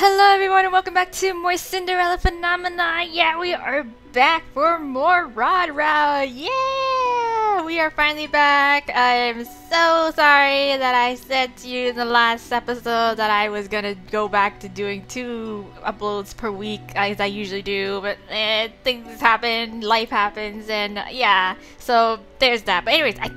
Hello everyone and welcome back to more Cinderella Phenomena. Yeah, we are back for more Rod Route. Yeah, we are finally back. I am so sorry that I said to you in the last episode that I was gonna go back to doing 2 uploads per week as I usually do, but things happen, life happens, and yeah, so there's that. But anyways, I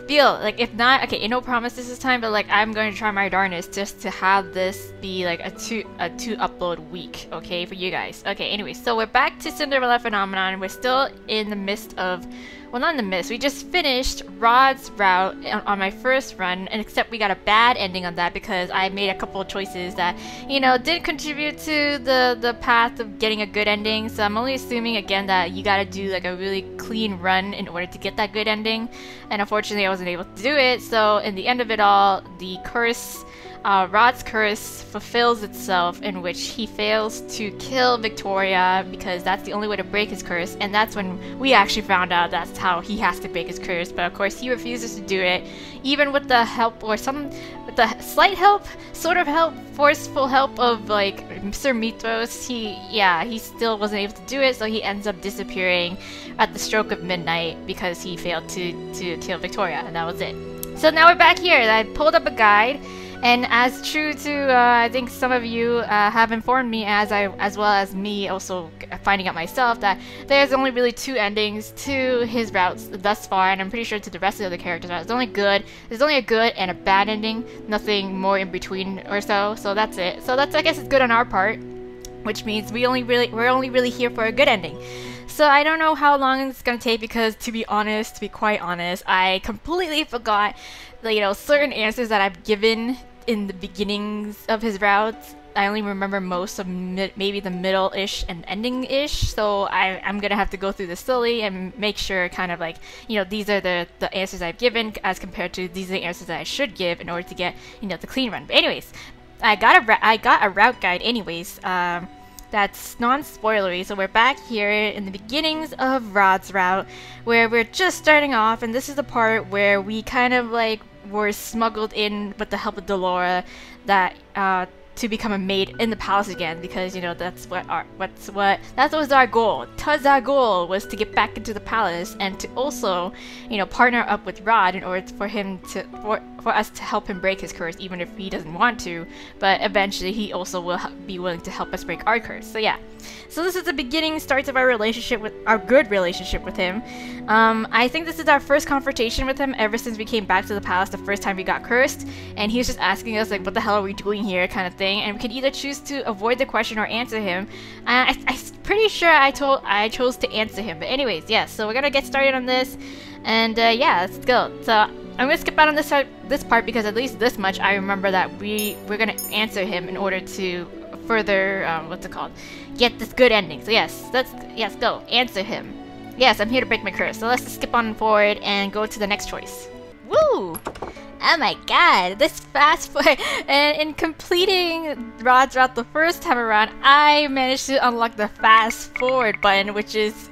feel like if not, okay, no promises this time, but like I'm going to try my darnest just to have this be like a two upload week, okay, for you guys. Okay, anyway, so we're back to Cinderella Phenomenon. We're still in the midst of, well, not in the midst, we just finished Rod's route on my first run, and except we got a bad ending on that because I made a couple of choices that, you know, didn't contribute to the path of getting a good ending. So I'm only assuming again that you gotta do like a really clean run in order to get that good ending, and unfortunately I wasn't able to do it. So in the end of it all, the curse, Rod's curse fulfills itself, in which he fails to kill Victoria because that's the only way to break his curse, and that's when we actually found out that's how he has to break his curse. But of course he refuses to do it, even with the help, or with the slight help, sort of help, forceful help of like Sir Mitros. He still wasn't able to do it, so he ends up disappearing at the stroke of midnight because he failed to kill Victoria, and that was it. So now we're back here. I pulled up a guide. And as true to, I think some of you have informed me, as well as me also finding out myself, that there's only really 2 endings to his routes thus far, and I'm pretty sure to the rest of the characters' routes. There's only a good and a bad ending, nothing more in between or so. So that's it. So that's, I guess, it's good on our part, which means we're only really here for a good ending. So I don't know how long it's gonna take because, to be quite honest, I completely forgot, you know, certain answers that I've given in the beginnings of his routes. I only remember most of maybe the middle-ish and ending-ish, so I'm gonna have to go through this slowly and make sure, kind of like, you know, these are the answers I've given as compared to these are the answers that I should give in order to get, you know, the clean run. But anyways, I got a route guide anyways. That's non-spoilery, so we're back here in the beginnings of Rod's route, where we're just starting off, and this is the part where we kind of like were smuggled in with the help of Delora, that to become a maid in the palace again, because, you know, that was our goal. Our goal was to get back into the palace and to also, you know, partner up with Rod in order for him to for us to help him break his curse, even if he doesn't want to. But eventually he also will be willing to help us break our curse. So yeah, so this is the beginning starts of our good relationship with him. I think this is our first confrontation with him ever since we came back to the palace the first time we got cursed, and he was just asking us like, what the hell are we doing here, kind of thing, and we could either choose to avoid the question or answer him. I'm pretty sure I chose to answer him, but anyways, yeah, so we're gonna get started on this, and yeah, let's go. So I'm gonna skip out on this part because at least this much I remember, that we're gonna answer him in order to further what's it called, get this good ending. So yes, let's go answer him. Yes, I'm here to break my curse. So let's just skip on forward and go to the next choice. Woo! Oh my god, this fast forward, and in completing Rod's route the first time around, I managed to unlock the fast forward button, which is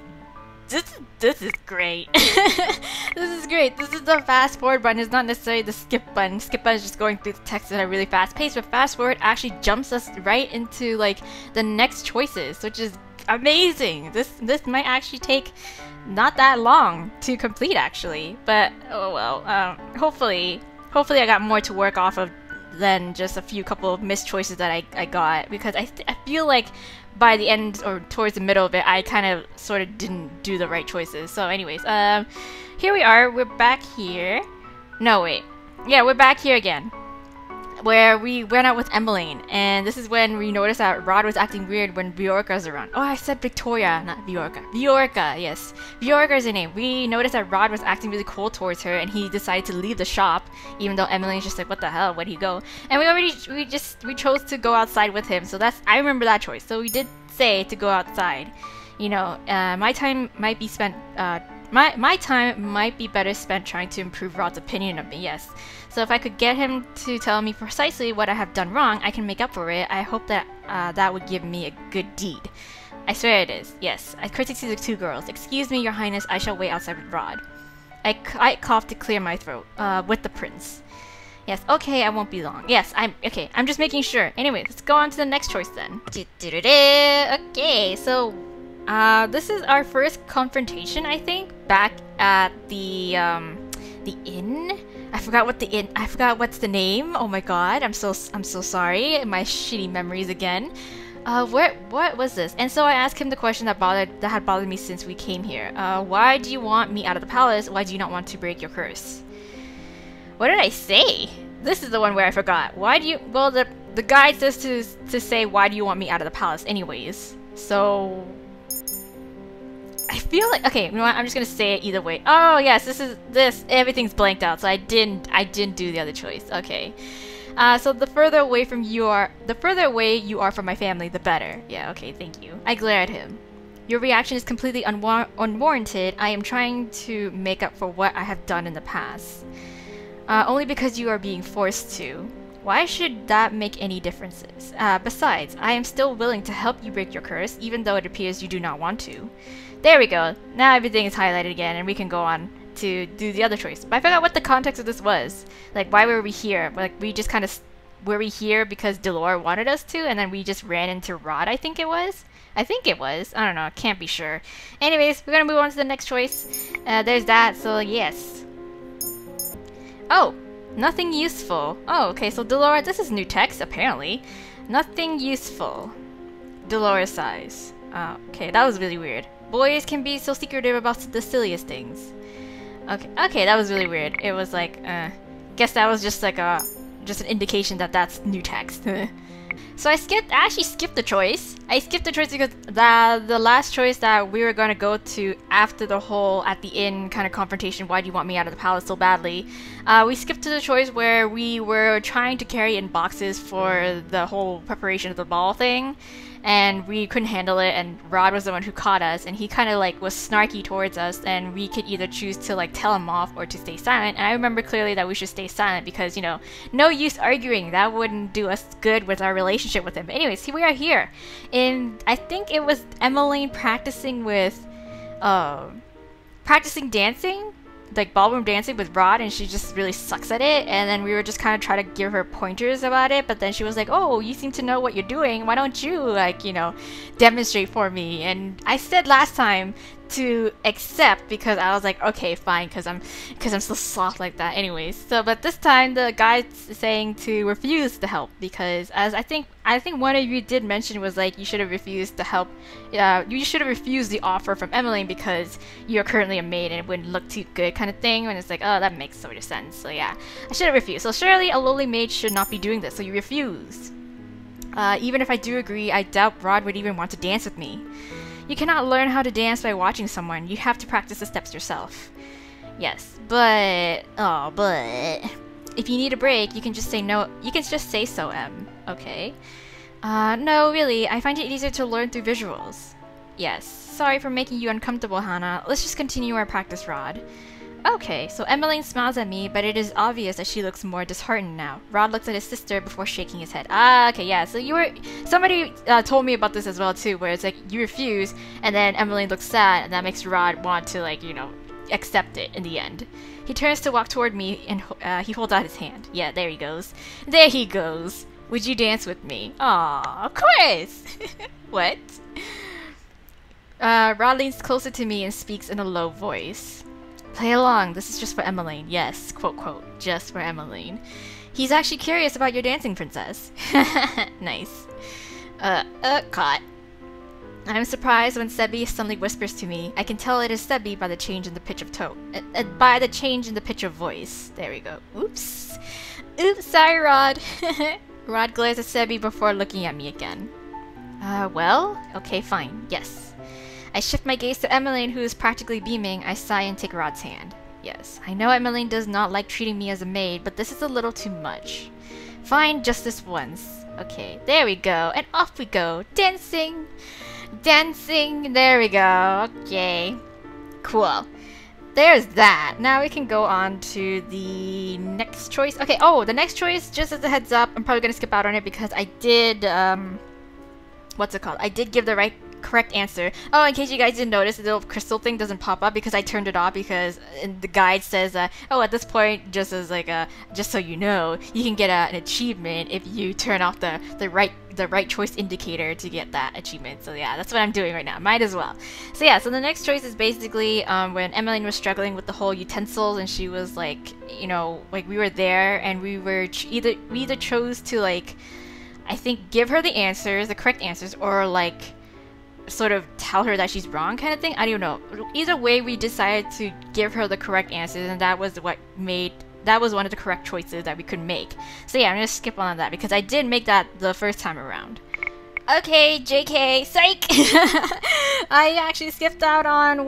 this is great. This is great. This is the fast forward button. It's not necessarily the skip button. Skip button is just going through the text at a really fast pace, but fast forward actually jumps us right into like the next choices, which is amazing. This might actually take not that long to complete, actually, but oh well. Hopefully I got more to work off of than just a couple of missed choices that I got, because I feel like by the end or towards the middle of it, I kind of sort of didn't do the right choices. So anyways, here we are. We're back here. No, wait. Yeah, we're back here again, where we went out with Emmeline, and this is when we noticed that Rod was acting weird when Viorka's around. Oh, I said Victoria, not Viorka. Viorka, yes. Viorka is her name. We noticed that Rod was acting really cold towards her, and he decided to leave the shop, even though Emmeline's just like, what the hell, where'd he go? And we chose to go outside with him, so I remember that choice. So we did say to go outside. You know, my time might be spent, my time might be better spent trying to improve Rod's opinion of me, yes. So if I could get him to tell me precisely what I have done wrong, I can make up for it. I hope that that would give me a good deed. I swear it is, yes. I courtesy to the 2 girls. Excuse me, your highness, I shall wait outside with Rod. I coughed to clear my throat, with the prince. Yes, okay, I won't be long. Yes, okay, I'm just making sure. Anyway, let's go on to the next choice then. Okay, so this is our first confrontation, I think, back at the inn. I forgot what's the name. Oh my god, I'm so sorry. My shitty memories again. What was this? And so I asked him the question that had bothered me since we came here. Why do you want me out of the palace? Why do you not want to break your curse? What did I say? This is the one where I forgot. Why do you... Well, the guide says to say, why do you want me out of the palace anyways? So... I feel like... Okay, you know what? I'm just gonna say it either way. Oh, yes, everything's blanked out, so I didn't do the other choice. Okay. So the further away you are from my family, the better. Yeah, okay, thank you. I glare at him. Your reaction is completely unwarranted. I am trying to make up for what I have done in the past. Only because you are being forced to. Why should that make any differences? Besides, I am still willing to help you break your curse, even though it appears you do not want to. There we go. Now everything is highlighted again, and we can go on to do the other choice. But I forgot what the context of this was. Like, why were we here? Like, we just kind of... Were we here because Delore wanted us to, and then we just ran into Rod, I think it was? I don't know, can't be sure. Anyways, we're gonna move on to the next choice. There's that, so yes. Oh, nothing useful. Oh, okay, so Delore, this is new text, apparently. Nothing useful. Delore sighs. Oh, okay, that was really weird. Boys can be so secretive about the silliest things. Okay, that was really weird. It was like, guess that was just like just an indication that that's new text. So I actually skipped the choice. I skipped the choice because the last choice that we were going to go to after the whole at the inn kind of confrontation, why do you want me out of the palace so badly? We skipped to the choice where we were trying to carry in boxes for the whole preparation of the ball thing. And we couldn't handle it, and Rod was the one who caught us, and he kind of like was snarky towards us, and we could either choose to like tell him off or to stay silent. And I remember clearly that we should stay silent because, you know, no use arguing. That wouldn't do us good with our relationship with him. But anyways, we are here. And I think it was Emmeline practicing dancing, like ballroom dancing with Rod, and she just really sucks at it. And then we were just kind of trying to give her pointers about it, but then she was like, oh, you seem to know what you're doing, why don't you, like, you know, demonstrate for me? And I said last time to accept because I was like, okay, fine, because I'm so soft like that. Anyways, so but this time the guy's saying to refuse to help because, as I think one of you did mention, was like you should have refused to help. You should have refused the offer from Emmeline because you're currently a maid and it wouldn't look too good, kind of thing. And it's like, oh, that makes sort of sense. So yeah, I should have refused. So surely a lowly maid should not be doing this. So you refused. Even if I do agree, I doubt Rod would even want to dance with me. You cannot learn how to dance by watching someone. You have to practice the steps yourself. Yes, but if you need a break, you can just say no. You can just say so, Em. Okay. No, really. I find it easier to learn through visuals. Yes. Sorry for making you uncomfortable, Hannah. Let's just continue our practice, Rod. Okay, so Emmeline smiles at me, but it is obvious that she looks more disheartened now. Rod looks at his sister before shaking his head. Ah, okay, yeah, so somebody told me about this as well too, where it's like, you refuse, and then Emmeline looks sad, and that makes Rod want to, like, you know, accept it in the end. He turns to walk toward me, and he holds out his hand. Yeah, there he goes. There he goes. Would you dance with me? Aw, of course! What? Rod leans closer to me and speaks in a low voice. Play along, this is just for Emmeline. Yes, quote quote, just for Emmeline. He's actually curious about your dancing, princess. Nice. Caught. I'm surprised when Sebi suddenly whispers to me. I can tell it is Sebi by the change in the pitch of by the change in the pitch of voice. There we go. Oops. Oops, sorry, Rod. Rod glares at Sebi before looking at me again. Well? Okay, fine. Yes. I shift my gaze to Emmeline, who is practically beaming. I sigh and take Rod's hand. Yes, I know Emmeline does not like treating me as a maid, but this is a little too much. Fine, just this once. Okay, there we go, and off we go. Dancing! Dancing! There we go. Okay. Cool. There's that. Now we can go on to the next choice. Okay, oh, the next choice, just as a heads up, I'm probably gonna skip out on it because I did, what's it called? I did give the correct answer. Oh, in case you guys didn't notice, the little crystal thing doesn't pop up because I turned it off, because the guide says oh, at this point, just as like just so you know, you can get an achievement if you turn off the right choice indicator to get that achievement. So yeah, that's what I'm doing right now. Might as well. So yeah, so the next choice is basically when Emmeline was struggling with the whole utensils, and she was like, you know, like we were there and we were we either chose to, like, I think give her the answers, the correct answers, or like sort of tell her that she's wrong kind of thing. I don't know. Either way, we decided to give her the correct answers, and that was one of the correct choices that we could make. So yeah, I'm gonna skip on that because I did make that the first time around. Okay, JK, psych! I actually skipped out on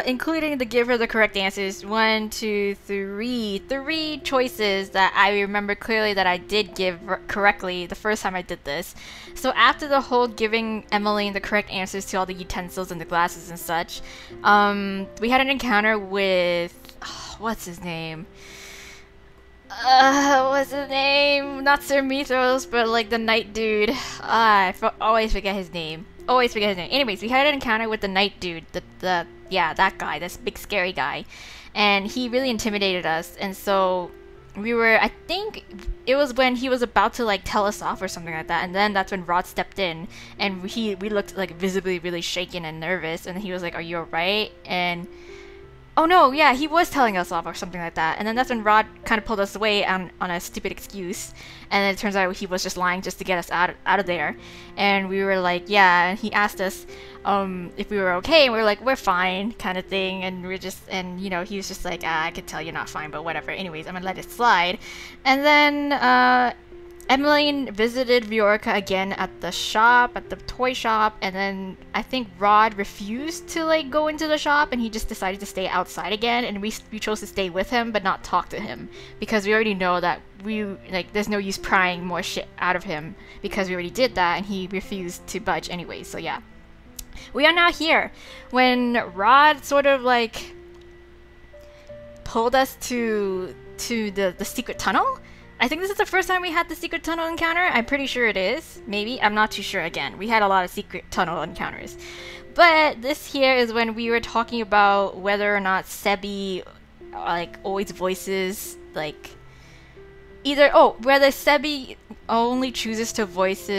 including the give her the correct answers. 1, 2, 3. 3 choices that I remember clearly that I did give correctly the first time I did this. So after the whole giving Emmeline the correct answers to all the utensils and the glasses and such, we had an encounter with, what's his name? What's his name? Not Sir Mithros, but like the knight dude. I always forget his name. Always forget his name. Anyways, we had an encounter with the knight dude. Yeah, that guy. This big scary guy. And he really intimidated us. And so we were, I think it was when he was about to like tell us off or something like that. And then that's when Rod stepped in. And we looked like visibly really shaken and nervous. And he was like, "Are you alright?" And oh no, yeah, he was telling us off or something like that. And then that's when Rod kind of pulled us away on a stupid excuse. And then it turns out he was just lying just to get us out of there. And we were like, yeah, and he asked us if we were okay. And we were like, we're fine, kind of thing. And we're just, and you know, he was just like, I could tell you're not fine, but whatever. Anyways, I'm gonna let it slide. And then Emmeline visited Viorica again at the shop, at the toy shop, and then I think Rod refused to like go into the shop, and he just decided to stay outside again, and we chose to stay with him but not talk to him because we already know that there's no use prying more shit out of him because we already did that, and he refused to budge anyway. So yeah, we are now here when Rod sort of like pulled us to the secret tunnel. I think this is the first time we had the secret tunnel encounter. I'm pretty sure it is. Maybe. I'm not too sure again. We had a lot of secret tunnel encounters. But this here is when we were talking about whether or not Sebi like always voices like whether Sebi only chooses to voice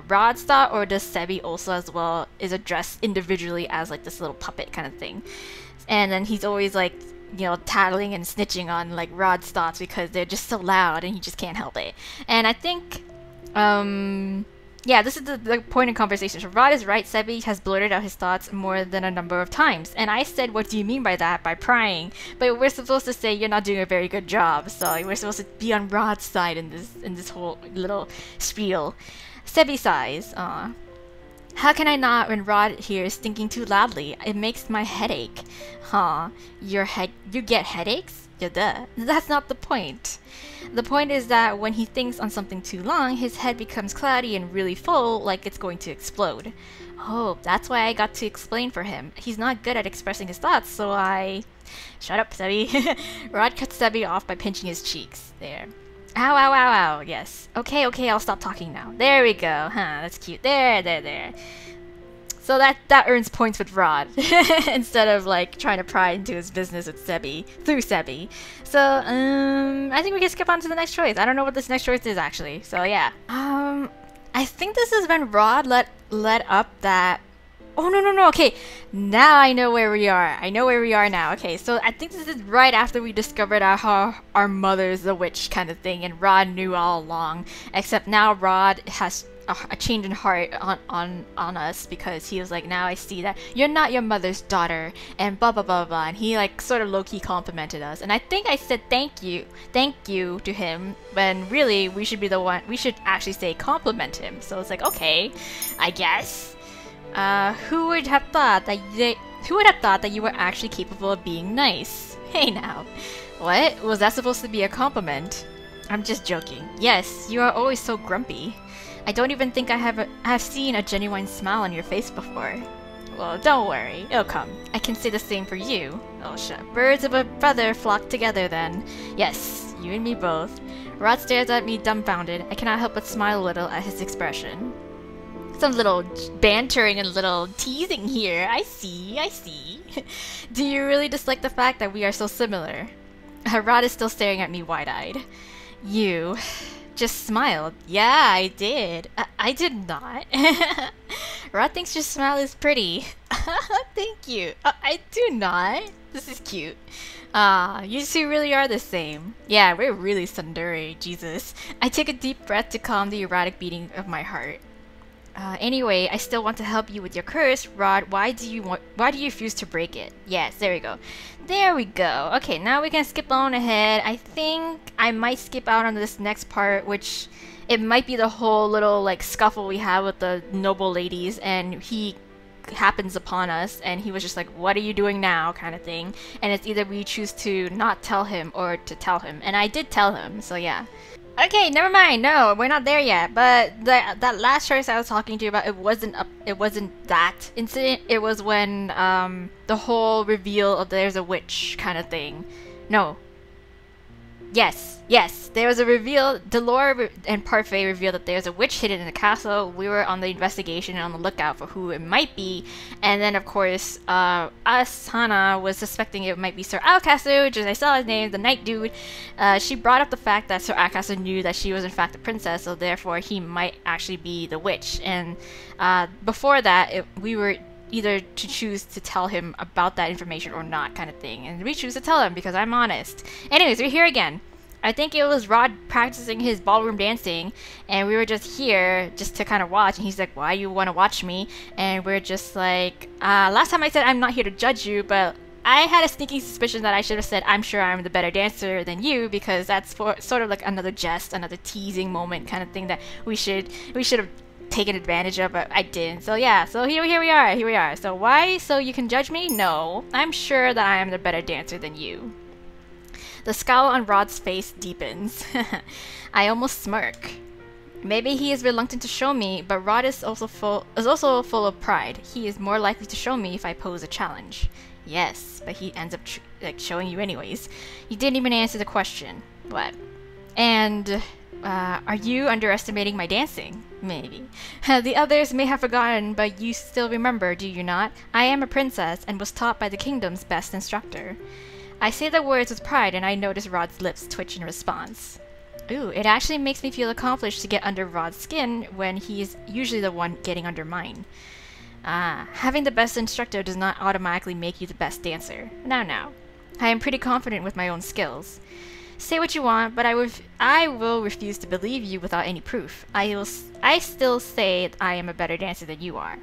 Rod's thought, or does Sebi also as well is addressed individually as like this little puppet kind of thing. And then he's always like, you know, tattling and snitching on like Rod's thoughts because they're just so loud and he just can't help it. And I think yeah, this is the point in conversation. So Rod is right, Sebi has blurted out his thoughts more than a number of times. And I said, what do you mean by that? By prying. But we're supposed to say you're not doing a very good job. So we're supposed to be on Rod's side in this whole little spiel. Sebi sighs. How can I not when Rod here is thinking too loudly? It makes my head ache. Huh. You get headaches? Yeah, duh. That's not the point. The point is that when he thinks on something too long, his head becomes cloudy and really full, like it's going to explode. Oh, that's why I got to explain for him. He's not good at expressing his thoughts, so I... Shut up, Sebi. Rod cuts Sebi off by pinching his cheeks. There. Ow, ow, ow, ow. Yes. Okay, I'll stop talking now. There we go. Huh, that's cute. There. So that earns points with Rod instead of like trying to pry into his business with Sebi through Sebi. So I think we can skip on to the next choice. I don't know what this next choice is actually. So yeah. I think this is when Rod let up that. Oh no. Okay, now I know where we are. I know where we are now. Okay, so I think this is right after we discovered our mother's the witch kind of thing, and Rod knew all along. Except now Rod has a change in heart on us because he was like, now I see that you're not your mother's daughter and blah blah blah blah, and he like sort of low-key complimented us, and I think I said thank you to him when really we should actually say compliment him. So it's like, okay, I guess. Who would have thought that you were actually capable of being nice? Hey now. What? Was that supposed to be a compliment? I'm just joking. Yes, you are always so grumpy. I don't even think I have seen a genuine smile on your face before. Well, don't worry, it'll come. I can say the same for you. Oh shit. Birds of a feather flock together then. Yes, you and me both. Rod stares at me dumbfounded. I cannot help but smile a little at his expression. Some little bantering and little teasing here. I see, I see. Do you really dislike the fact that we are so similar? Rod is still staring at me wide-eyed. You just smiled. Yeah, I did. I did not. Rod thinks your smile is pretty. Thank you. I do not. This is cute. You two really are the same. Yeah, we're really tsundere, Jesus. I take a deep breath to calm the erratic beating of my heart. Anyway, I still want to help you with your curse. Rod, why do you refuse to break it? Yes, there we go. There we go. Okay, now we can skip on ahead. I think I might skip out on this next part, which it might be the whole little like scuffle we have with the noble ladies, and he happens upon us and he was just like, what are you doing now, kind of thing. And it's either we choose to not tell him or to tell him, and I did tell him, so yeah. Okay, never mind. No, we're not there yet. But that last choice I was talking to you about, it wasn't that incident. It was when the whole reveal of there's a witch kind of thing. No. Yes. There was a reveal. Delore and Parfait revealed that there's a witch hidden in the castle. We were on the investigation and on the lookout for who it might be. And then, of course, Hannah was suspecting it might be Sir Alcaster, which is, I saw his name, the knight dude. She brought up the fact that Sir Alcaster knew that she was in fact a princess, so therefore he might actually be the witch. And before that, we were either to choose to tell him about that information or not, kind of thing. And we choose to tell him because I'm honest. Anyways, we're here again. I think it was Rod practicing his ballroom dancing, and we were just here just to kind of watch, and he's like, why you want to watch me? And we're just like, last time I said I'm not here to judge you, but I had a sneaking suspicion that I should have said I'm sure I'm the better dancer than you, because that's sort of like another jest, another teasing moment kind of thing that we should have taken advantage of, but I didn't. So yeah, so here we are. So why? So you can judge me? No, I'm sure that I am the better dancer than you. The scowl on Rod's face deepens. I almost smirk. Maybe he is reluctant to show me, but Rod is also full of pride. He is more likely to show me if I pose a challenge. Yes, but he ends up showing you anyways. You didn't even answer the question. What? And are you underestimating my dancing? Maybe. The others may have forgotten, but you still remember, do you not? I am a princess and was taught by the kingdom's best instructor. I say the words with pride, and I notice Rod's lips twitch in response. Ooh, it actually makes me feel accomplished to get under Rod's skin when he's usually the one getting under mine. Having the best instructor does not automatically make you the best dancer. Now. I am pretty confident with my own skills. Say what you want, but I will refuse to believe you without any proof. I still say I am a better dancer than you are.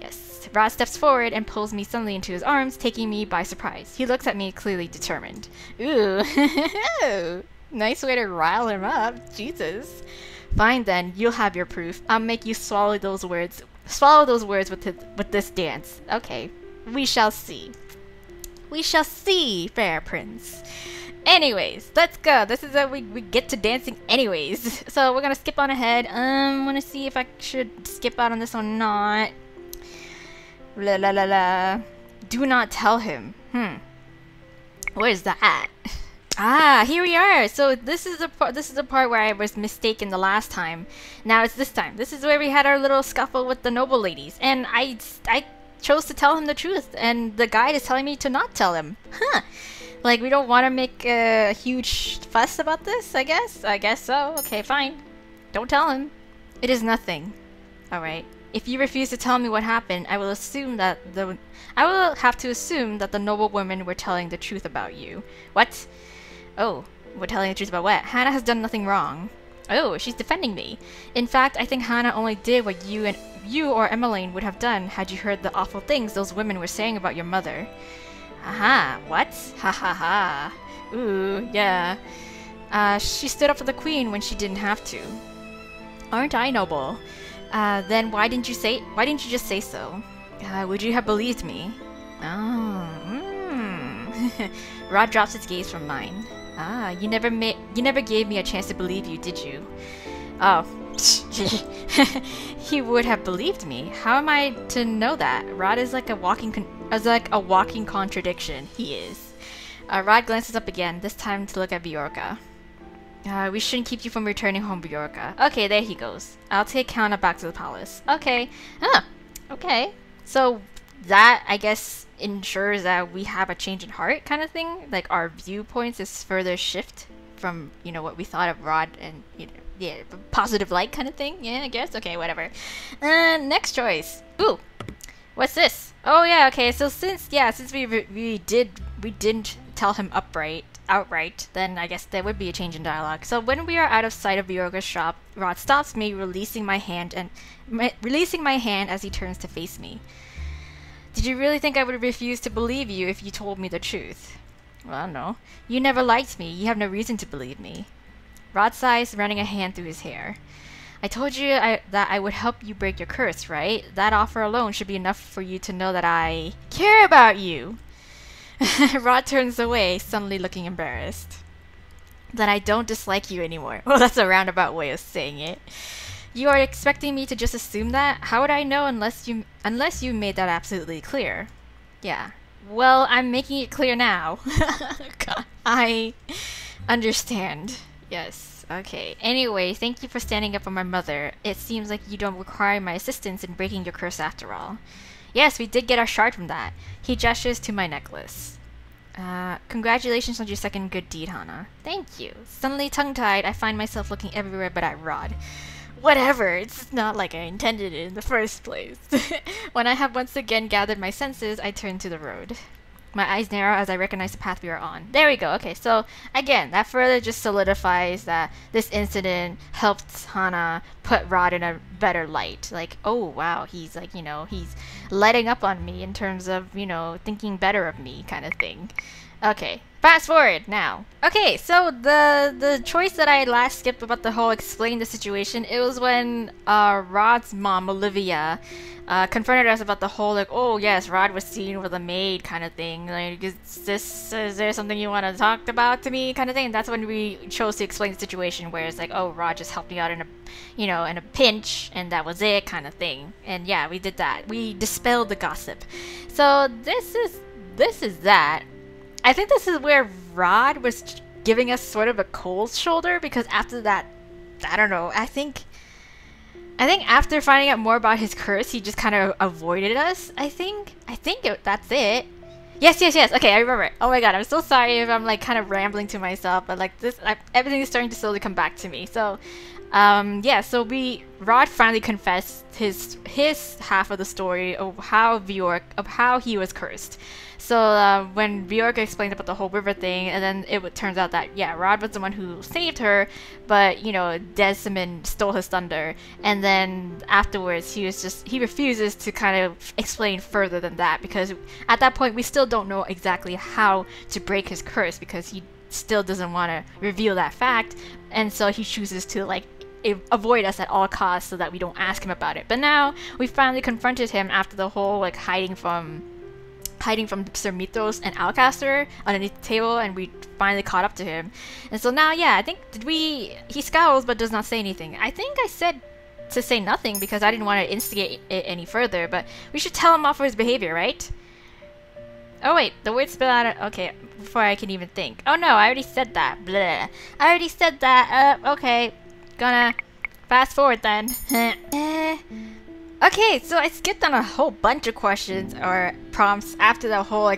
Yes. Rod steps forward and pulls me suddenly into his arms, taking me by surprise. He looks at me, clearly determined. Ooh. Nice way to rile him up. Jesus. Fine then, you'll have your proof. I'll make you swallow those words with this dance. Okay. We shall see. We shall see, fair prince. Anyways, let's go. This is how we get to dancing anyways. So we're gonna skip on ahead. I wanna see if I should skip out on this or not. La la la la. Do not tell him. Where's that? Ah, here we are. So this is the part where I was mistaken the last time. Now it's this time. This is where we had our little scuffle with the noble ladies, and I chose to tell him the truth, and the guide is telling me to not tell him. Like, we don't want to make a huge fuss about this, I guess? I guess so. Okay, fine. Don't tell him. It is nothing. Alright. If you refuse to tell me what happened, I will have to assume that the noble women were telling the truth about you. What? Oh, we're telling the truth about what? Hannah has done nothing wrong. Oh, she's defending me. In fact, I think Hannah only did what you or Emmeline would have done had you heard the awful things those women were saying about your mother. Aha, what? Ha ha ha. Ooh, yeah. She stood up for the queen when she didn't have to. Aren't I noble? Then why didn't you just say so? Would you have believed me? Oh, Rod drops his gaze from mine. Ah, you never gave me a chance to believe you, did you? Oh, he would have believed me. How am I to know that? Rod is like a walking contradiction. He is. Rod glances up again, this time to look at Bjorka. We shouldn't keep you from returning home, Bjorka. Okay, there he goes. I'll take Hana back to the palace. Okay. Huh. Okay. So that, I guess, ensures that we have a change in heart kind of thing. Like, our viewpoints is further shift from, you know, what we thought of Rod and, you know, yeah, positive light kind of thing. Yeah, I guess. Okay, whatever. Next choice. Ooh. What's this? Oh yeah, okay. So since we didn't tell him outright, then I guess there would be a change in dialogue. So when we are out of sight of Bjorka's shop, Rod stops me, releasing my hand as he turns to face me. Did you really think I would refuse to believe you if you told me the truth? Well, no. You never liked me. You have no reason to believe me. Rod sighs, running a hand through his hair. I told you that I would help you break your curse, right? That offer alone should be enough for you to know that I care about you. Rod turns away, suddenly looking embarrassed. That I don't dislike you anymore. Well, that's a roundabout way of saying it. You are expecting me to just assume that? How would I know unless you made that absolutely clear? Yeah. Well, I'm making it clear now. God, I understand. Yes. Okay. Anyway, thank you for standing up for my mother. It seems like you don't require my assistance in breaking your curse after all. Yes, we did get our shard from that. He gestures to my necklace. Congratulations on your second good deed, Hana. Thank you. Suddenly tongue-tied, I find myself looking everywhere but at Rod. Whatever, it's not like I intended it in the first place. When I have once again gathered my senses, I turn to the road. My eyes narrow as I recognize the path we are on. There we go. Okay, so again, that further just solidifies that this incident helped Hana put Rod in a better light. Like, oh wow, he's like, you know, he's letting up on me in terms of, you know, thinking better of me kind of thing. Okay, fast forward now. Okay, so the choice that I last skipped about the whole explain the situation, it was when Rod's mom, Olivia, confronted us about the whole, like, oh yes, Rod was seen with a maid kind of thing. Like, is there something you want to talk about to me kind of thing? And that's when we chose to explain the situation, where it's like, oh, Rod just helped me out in a, you know, in a pinch, and that was it kind of thing. And yeah, we did that. We dispelled the gossip. So this is that. I think this is where Rod was giving us sort of a cold shoulder, because after that, I don't know, I think after finding out more about his curse, he just kind of avoided us, I think that's it. Yes, okay, I remember. Oh my god, I'm so sorry if I'm like kind of rambling to myself, but like this, everything is starting to slowly come back to me. So, yeah, so Rod finally confessed his half of the story of how he was cursed. So when Bjorka explained about the whole river thing, and then it turns out that, yeah, Rod was the one who saved her, but, you know, Desmond stole his thunder, and then afterwards he refuses to kind of explain further than that, because at that point we still don't know exactly how to break his curse, because he still doesn't want to reveal that fact, and so he chooses to, like, avoid us at all costs so that we don't ask him about it. But now we finally confronted him after the whole, like, hiding from Sir Mithros and Alcaster underneath the table, and we finally caught up to him. And so now, yeah, I think he scowls but does not say anything. I think I said to say nothing because I didn't want to instigate it any further, but we should tell him off for his behavior, right? Oh wait, the word spilled out. Okay, before I can even think. Oh no, I already said that. Blah. I already said that. Okay, gonna fast forward then. Okay, so I skipped on a whole bunch of questions or prompts after the whole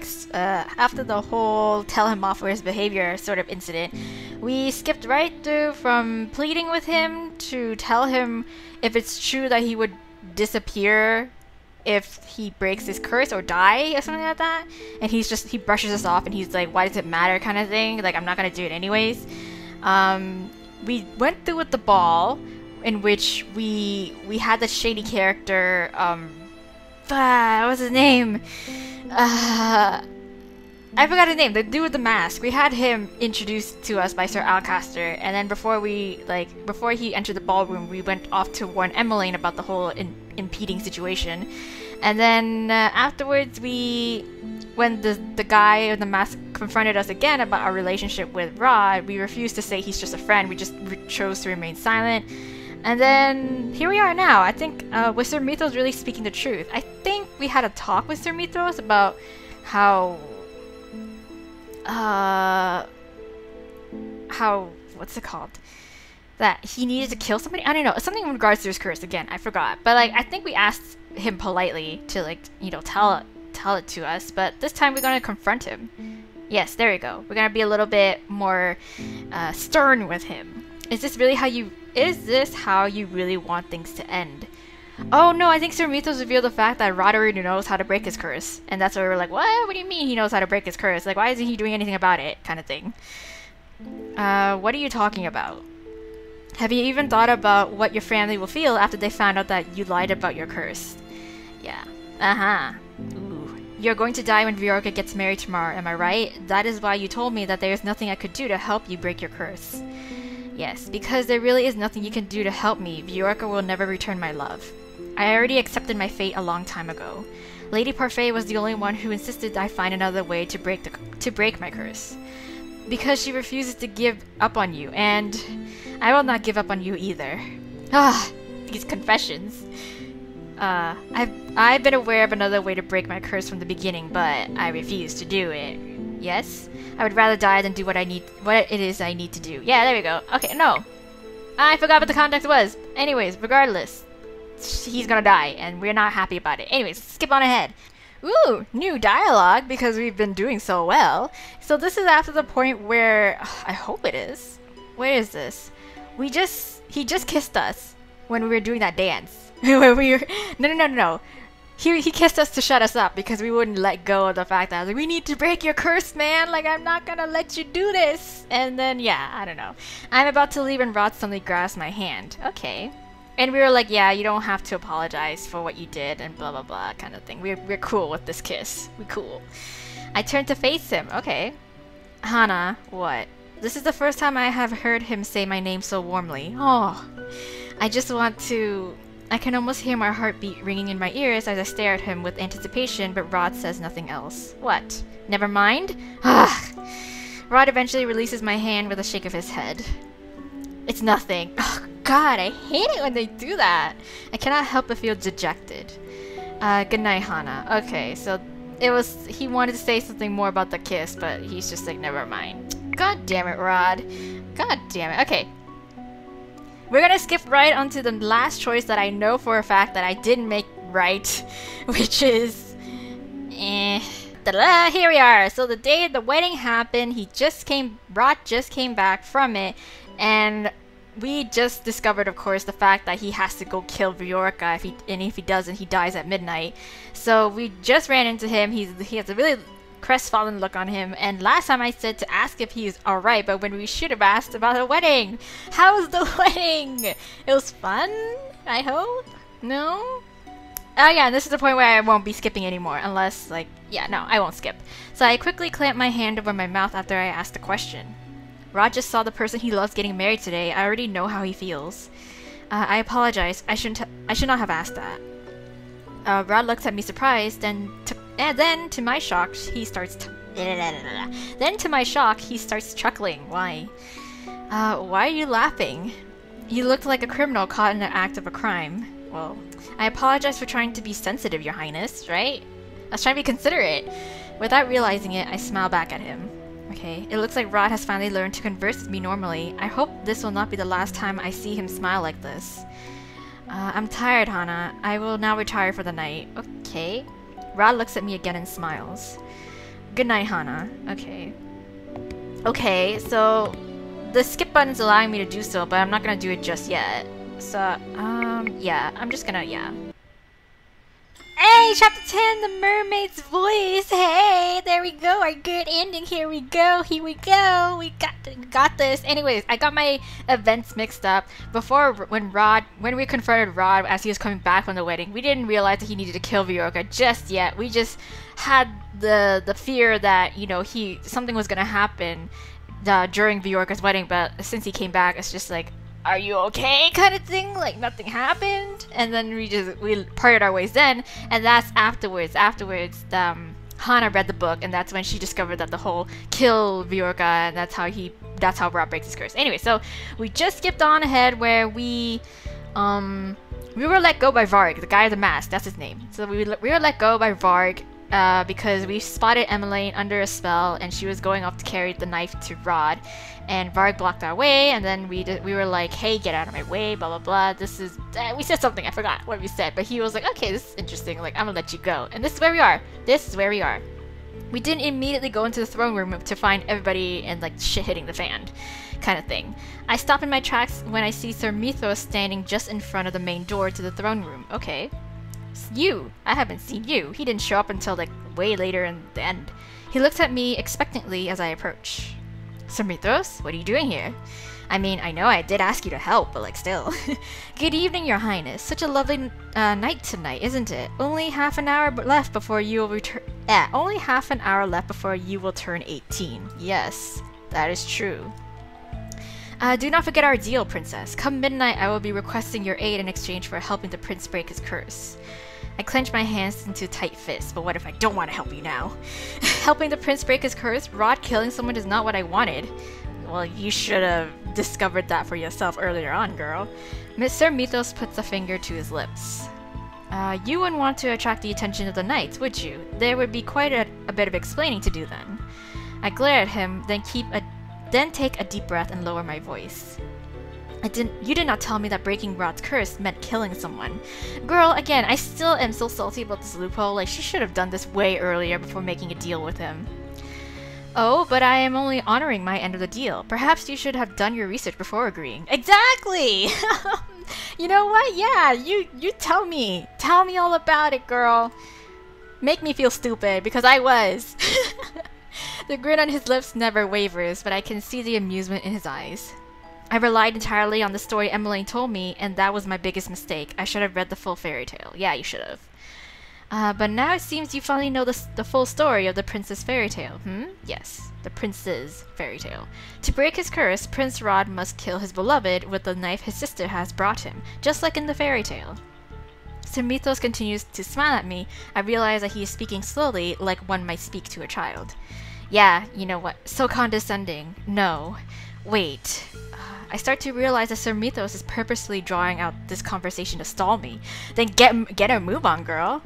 tell him off for his behavior sort of incident. We skipped right through from pleading with him to tell him if it's true that he would disappear if he breaks his curse or die or something like that. And he brushes us off and he's like, why does it matter kind of thing? Like, I'm not gonna do it anyways. We went through with the ball, in which we had the shady character, what was his name? I forgot his name, the dude with the mask. We had him introduced to us by Sir Alcaster, and then before he entered the ballroom, we went off to warn Emmeline about the whole impeding situation. And then afterwards, when the guy in the mask confronted us again about our relationship with Rod, we refused to say he's just a friend. We just chose to remain silent. And then here we are now. I think with Sir Mithros really speaking the truth. I think we had a talk with Sir Mithros about how what's it called? That he needed to kill somebody? I don't know. Something in regards to his curse. Again, I forgot. But like, I think we asked him politely to like, you know, tell it to us. But this time we're gonna confront him. Yes, there you go. We're gonna be a little bit more stern with him. Is this how you really want things to end? Oh no, I think Sir Mythos revealed the fact that Rod already knows how to break his curse. And that's why we were like, what? What do you mean he knows how to break his curse? Like, why isn't he doing anything about it? Kind of thing. What are you talking about? Have you even thought about what your family will feel after they found out that you lied about your curse? Yeah. Uh-huh. Ooh. You're going to die when Viorka gets married tomorrow, am I right? That is why you told me that there is nothing I could do to help you break your curse. Yes, because there really is nothing you can do to help me. Viorka will never return my love. I already accepted my fate a long time ago. Lady Parfait was the only one who insisted I find another way to break my curse. Because she refuses to give up on you, and I will not give up on you either. Ah, these confessions. I've been aware of another way to break my curse from the beginning, but I refuse to do it. Yes? I would rather die than do what it is I need to do. Yeah, there we go. Okay, no. I forgot what the context was. Anyways, regardless, he's gonna die, and we're not happy about it. Anyways, skip on ahead. Ooh, new dialogue, because we've been doing so well. So this is after the point where... I hope it is. Where is this? He just kissed us when we were doing that dance. When we were... No. He kissed us to shut us up because we wouldn't let go of the fact that like, we need to break your curse, man. Like, I'm not gonna let you do this. And then, yeah, I don't know. I'm about to leave and Rod suddenly grabs my hand. Okay. And we were like, yeah, you don't have to apologize for what you did and blah blah blah kind of thing. We're cool with this kiss. We're cool. I turned to face him. Okay. Hana, what? This is the first time I have heard him say my name so warmly. Oh. I just want to... I can almost hear my heartbeat ringing in my ears as I stare at him with anticipation, but Rod says nothing else. What? Never mind? Rod eventually releases my hand with a shake of his head. It's nothing. Oh, God, I hate it when they do that. I cannot help but feel dejected. Good night, Hana. Okay, so he wanted to say something more about the kiss, but he's just like, never mind. God damn it, Rod. God damn it. Okay. We're gonna skip right onto the last choice that I know for a fact that I didn't make right, which is... Ta-da! Here we are! So the day the wedding happened, Rod just came back from it, and we just discovered, of course, the fact that he has to go kill Viorka, if he doesn't, he dies at midnight. So we just ran into him. He has a really crestfallen look on him, and last time I said to ask if he's alright, but when we should have asked about the wedding. How was the wedding? It was fun, I hope? No? Oh yeah, and this is the point where I won't be skipping anymore, unless, like, yeah, no, I won't skip. So I quickly clamped my hand over my mouth after I asked the question. Rod just saw the person he loves getting married today. I already know how he feels. I apologize. I should not have asked that. Rod looks at me surprised, and then to my shock, he starts chuckling. Why? Why are you laughing? You looked like a criminal caught in the act of a crime. Well, I apologize for trying to be sensitive, Your Highness, right? I was trying to be considerate. Without realizing it, I smile back at him. Okay, it looks like Rod has finally learned to converse with me normally. I hope this will not be the last time I see him smile like this. I'm tired, Hana. I will now retire for the night. Okay. Rod looks at me again and smiles. Good night, Hana. Okay. Okay, so the skip button's allowing me to do so, but I'm not gonna do it just yet. So, yeah, I'm just gonna, yeah. Hey, chapter 10, the mermaid's voice. Hey, there we go. Our good ending. Here we go. Here we go. We got this. Anyways, I got my events mixed up. Before, when we confronted Rod as he was coming back from the wedding, we didn't realize that he needed to kill Viorka just yet. We just had the fear that, you know, something was gonna happen during Viorka's wedding. But since he came back, it's just like, are you okay kind of thing, like nothing happened. And then we parted our ways then, and that's afterwards Hana read the book, and that's when she discovered that the whole kill Viorka, and that's how Rod breaks his curse. Anyway, so we just skipped on ahead where we were let go by Varg, the guy with the mask, that's his name. So we were let go by Varg because we spotted Emmeline under a spell and she was going off to carry the knife to Rod, and Varg blocked our way, and then we were like, hey, get out of my way, blah blah blah. We said something, I forgot what we said, but he was like, okay, this is interesting, like, I'm gonna let you go. And this is where we are. We didn't immediately go into the throne room to find everybody and like shit hitting the fan kind of thing. I stop in my tracks when I see Sir Mithros standing just in front of the main door to the throne room. Okay. You! I haven't seen you. He didn't show up until like way later in the end. He looks at me expectantly as I approach. Sir Mithros, what are you doing here? I mean, I know I did ask you to help, but like still. Good evening, Your Highness. Such a lovely night tonight, isn't it? Only half an hour left before you will return. Only half an hour left before you will turn 18. Yes, that is true. Do not forget our deal, Princess. Come midnight, I will be requesting your aid in exchange for helping the prince break his curse. I clench my hands into tight fists, but what if I don't want to help you now? Helping the prince break his curse? Rod killing someone is not what I wanted. Well, you should have discovered that for yourself earlier on, girl. Sir Mithros puts a finger to his lips. You wouldn't want to attract the attention of the knights, would you? There would be quite a bit of explaining to do then. I glare at him, then take a deep breath and lower my voice. You did not tell me that breaking Rod's curse meant killing someone. Girl, again, I still am so salty about this loophole. Like, she should have done this way earlier before making a deal with him. Oh, but I am only honoring my end of the deal. Perhaps you should have done your research before agreeing. Exactly! You know what? Yeah, you tell me. Tell me all about it, girl. Make me feel stupid, because I was. The grin on his lips never wavers, but I can see the amusement in his eyes. I relied entirely on the story Emmeline told me, and that was my biggest mistake. I should have read the full fairy tale. Yeah, you should have. But now it seems you finally know the full story of the prince's fairy tale. Yes, the prince's fairy tale. To break his curse, Prince Rod must kill his beloved with the knife his sister has brought him, just like in the fairy tale. Sir Mithros continues to smile at me. I realize that he is speaking slowly, like one might speak to a child. Yeah, you know what? So condescending. No. Wait. I start to realize that Sir Mithros is purposely drawing out this conversation to stall me. Then get a move on, girl.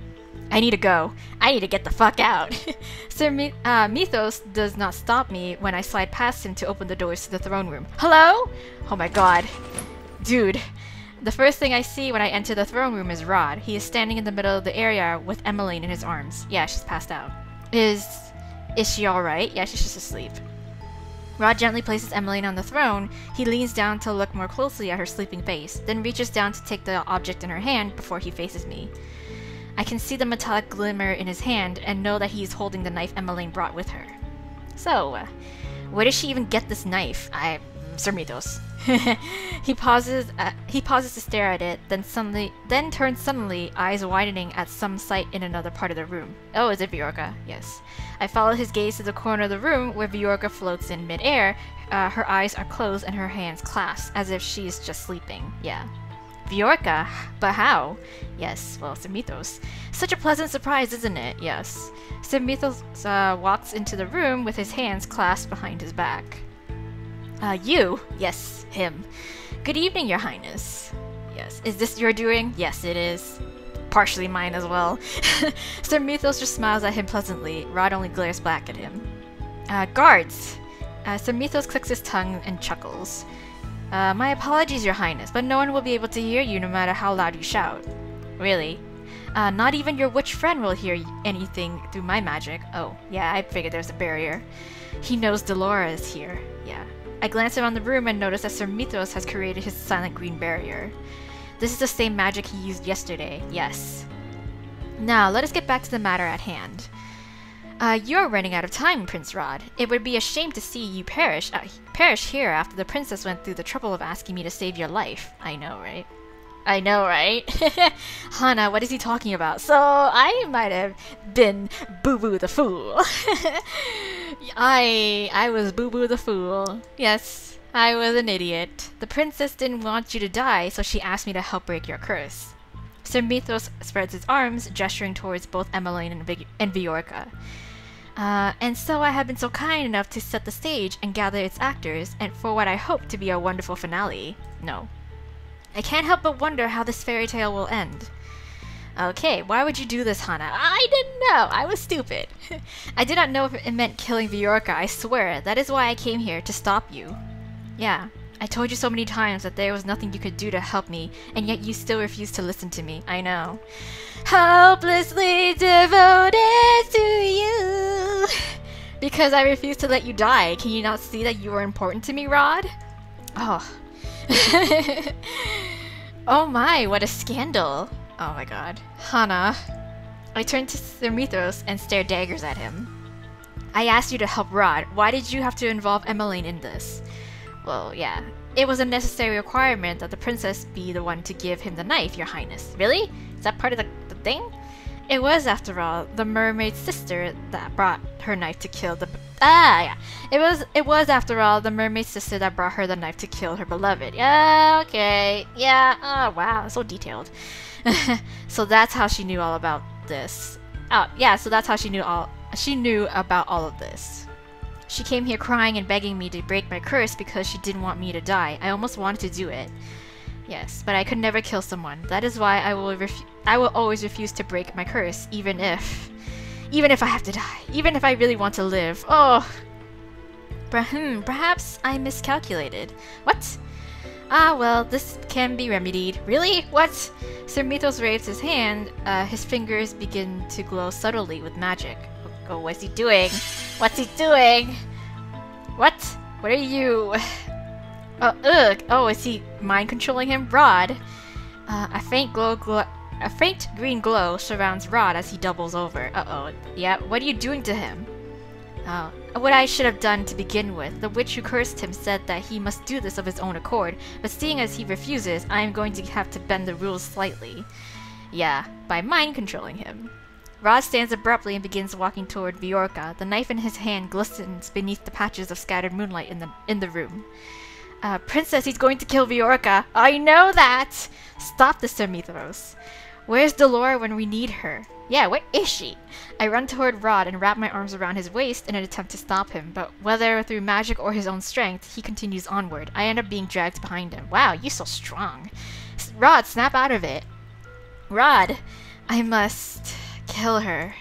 I need to go. I need to get the fuck out. Sir Mithros does not stop me when I slide past him to open the doors to the throne room. Hello? Oh my god. Dude. The first thing I see when I enter the throne room is Rod. He is standing in the middle of the area with Emmeline in his arms. Yeah, she's passed out. Is she alright? Yeah, she's just asleep. Rod gently places Emmeline on the throne. He leans down to look more closely at her sleeping face, then reaches down to take the object in her hand before he faces me. I can see the metallic glimmer in his hand and know that he is holding the knife Emmeline brought with her. So, where did she even get this knife? Sir Mithros. He pauses to stare at it, then turns suddenly, eyes widening at some sight in another part of the room. Oh, is it Viorka? Yes. I follow his gaze to the corner of the room where Viorka floats in midair. Her eyes are closed and her hands clasped, as if she's just sleeping. Yeah. Viorka? But how? Yes, well, Sir Mithros. Such a pleasant surprise, isn't it? Yes. Sir Mithros walks into the room with his hands clasped behind his back. You? Yes, him. Good evening, Your Highness. Yes. Is this your doing? Yes, it is. Partially mine as well. Sir Mithros just smiles at him pleasantly. Rod only glares back at him. Guards! Sir Mithros clicks his tongue and chuckles. My apologies, Your Highness, but no one will be able to hear you no matter how loud you shout. Really? Not even your witch friend will hear anything through my magic. Oh, yeah, I figured there's a barrier. He knows Delora is here. Yeah. I glance around the room and notice that Sir Mithros has created his silent green barrier. This is the same magic he used yesterday. Yes. Now, let us get back to the matter at hand. You're running out of time, Prince Rod. It would be a shame to see you perish here after the princess went through the trouble of asking me to save your life. I know, right? I know, right? Hana, what is he talking about? So, I might have been Boo-Boo the Fool. I was Boo-Boo the Fool. Yes, I was an idiot. The princess didn't want you to die, so she asked me to help break your curse. Sir Mithros spreads his arms, gesturing towards both Emmeline and Viorka. And so I have been so kind enough to set the stage and gather its actors, and for what I hope to be a wonderful finale. No. I can't help but wonder how this fairy tale will end. Okay, why would you do this, Hana? I didn't know. I was stupid. I did not know if it meant killing Viorka, I swear. That is why I came here, to stop you. Yeah, I told you so many times that there was nothing you could do to help me, and yet you still refused to listen to me. I know. Hopelessly devoted to you. Because I refused to let you die. Can you not see that you were important to me, Rod? Oh. Oh my, what a scandal. Oh my god. Hana. I turned to Thermithros and stared daggers at him. I asked you to help Rod. Why did you have to involve Emmeline in this? Well, yeah. It was a necessary requirement that the princess be the one to give him the knife, your highness. Really? Is that part of the thing? It was, after all, the mermaid's sister that brought her knife to kill the... yeah. It was, after all, the mermaid's sister that brought her the knife to kill her beloved. Yeah, okay. Yeah, oh, wow, so detailed. So that's how she knew all about this. Oh, yeah, so that's how she knew about all of this. She came here crying and begging me to break my curse because she didn't want me to die. I almost wanted to do it. Yes, but I could never kill someone. That is why I will always refuse to break my curse, even if I have to die. Even if I really want to live. Oh! Perhaps I miscalculated. What? Ah, well, this can be remedied. Really? What? Sir Mythos raised his hand. His fingers begin to glow subtly with magic. Oh, what's he doing? What's he doing? What? What are you? Oh, ugh! Oh, is he mind controlling him? Rod! A faint green glow surrounds Rod as he doubles over. Uh-oh. Yeah, what are you doing to him? Oh, what I should have done to begin with. The witch who cursed him said that he must do this of his own accord, but seeing as he refuses, I am going to have to bend the rules slightly. Yeah, by mind controlling him. Rod stands abruptly and begins walking toward Viorka. The knife in his hand glistens beneath the patches of scattered moonlight in the room. Princess, he's going to kill Viorka. I know that! Stop this, Sir Mythros. Where's Delora when we need her? Yeah, where is she? I run toward Rod and wrap my arms around his waist in an attempt to stop him, but whether through magic or his own strength, he continues onward. I end up being dragged behind him. Wow, you're so strong. Rod, snap out of it. Rod, I must kill her.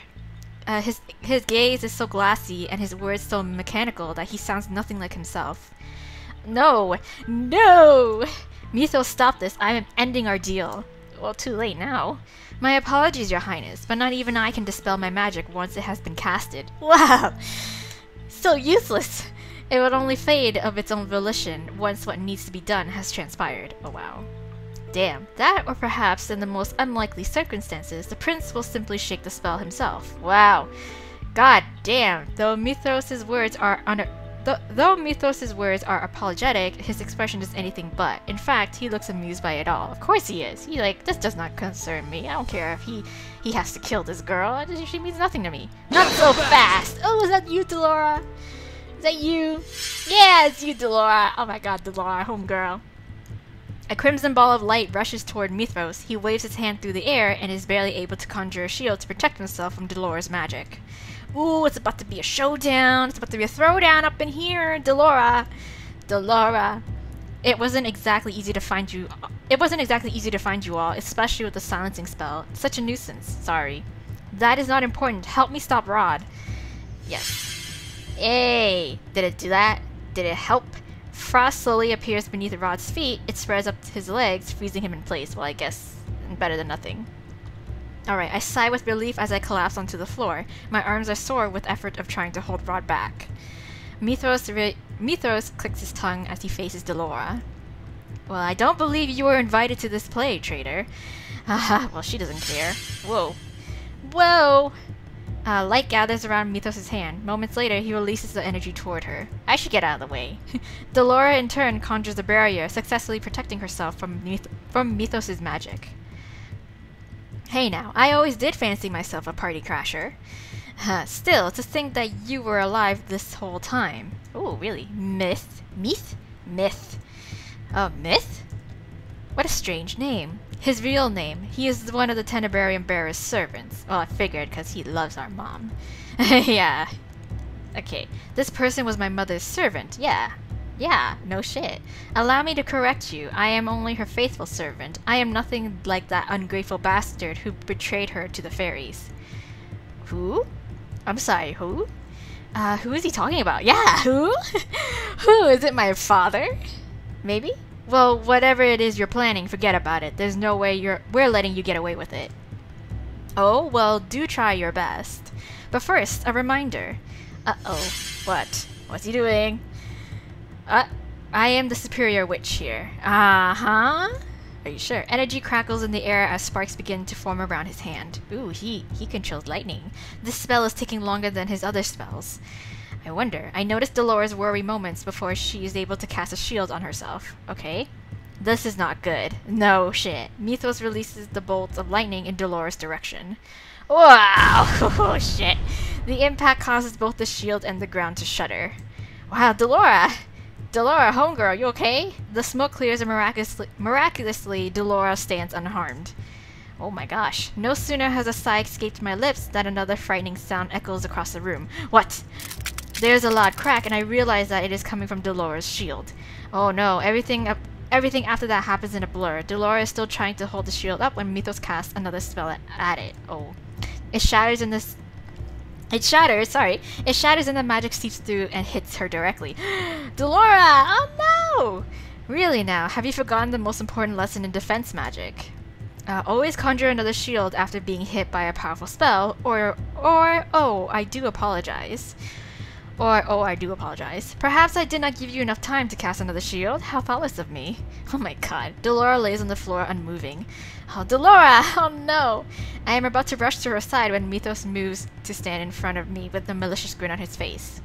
His gaze is so glassy and his words so mechanical that he sounds nothing like himself. No! No! Mythos, stop this. I am ending our deal. Well, too late now. My apologies, your highness, but not even I can dispel my magic once it has been casted. Wow! So useless! It would only fade of its own volition once what needs to be done has transpired. Oh wow. Damn. That, or perhaps, in the most unlikely circumstances, the prince will simply shake the spell himself. Wow. God damn. Though Mythos' words are apologetic, his expression is anything but. In fact, he looks amused by it all. Of course he is. He's like, this does not concern me. I don't care if he has to kill this girl. She means nothing to me. Not so fast! Oh, is that you, Delora? Is that you? Yeah, it's you, Delora. Oh my god, Delora, homegirl. A crimson ball of light rushes toward Mythos. He waves his hand through the air and is barely able to conjure a shield to protect himself from Delora's magic. Ooh, it's about to be a showdown. It's about to be a throwdown up in here. Delora. Delora. It wasn't exactly easy to find you all, especially with the silencing spell. It's such a nuisance. Sorry. That is not important. Help me stop Rod. Yes. Hey. Did it do that? Did it help? Frost slowly appears beneath Rod's feet. It spreads up his legs, freezing him in place. Well, I guess better than nothing. Alright, I sigh with relief as I collapse onto the floor. My arms are sore with effort of trying to hold Rod back. Mythos clicks his tongue as he faces Delora. Well, I don't believe you were invited to this play, traitor. Haha, well, she doesn't care. Whoa. Whoa! Light gathers around Mythos' hand. Moments later, he releases the energy toward her. I should get out of the way. Delora, in turn, conjures a barrier, successfully protecting herself from Mythos' magic. Hey now, I always did fancy myself a party crasher. Still, to think that you were alive this whole time. Oh, really? Myth? Myth? Myth. Myth? What a strange name. His real name. He is one of the Tenebrarium Bearer's servants. Well, I figured, because he loves our mom. Yeah. Okay, this person was my mother's servant. Yeah. Yeah, no shit. Allow me to correct you. I am only her faithful servant. I am nothing like that ungrateful bastard who betrayed her to the fairies. Who? I'm sorry, who? Who is he talking about? Yeah, who? Who? Is it my father? Maybe? Well, whatever it is you're planning, forget about it. There's no way we're letting you get away with it. Oh, well, do try your best. But first, a reminder. Uh-oh. What? What's he doing? I am the superior witch here. Uh-huh. Are you sure? Energy crackles in the air as sparks begin to form around his hand. Ooh, he controls lightning. This spell is taking longer than his other spells. I wonder. I noticed Dolores worry moments before she is able to cast a shield on herself. Okay. This is not good. No shit. Mythos releases the bolts of lightning in Dolores' direction. Wow! Oh shit. The impact causes both the shield and the ground to shudder. Wow, Delora! Delora, homegirl, you okay? The smoke clears and miraculously, Delora stands unharmed. Oh my gosh. No sooner has a sigh escaped my lips than another frightening sound echoes across the room. What? There's a loud crack and I realize that it is coming from Dolores' shield. Oh no, everything after that happens in a blur. Delora is still trying to hold the shield up when Mythos casts another spell at it. Oh. It shatters and the magic seeps through and hits her directly. Delora! Oh no! Really now, have you forgotten the most important lesson in defense magic? Always conjure another shield after being hit by a powerful spell, or oh, I do apologize. Or, oh, I do apologize. Perhaps I did not give you enough time to cast another shield? How thoughtless of me. Oh my god. Delora lays on the floor unmoving. Oh, Delora! Oh no! I am about to rush to her side when Mythos moves to stand in front of me with a malicious grin on his face.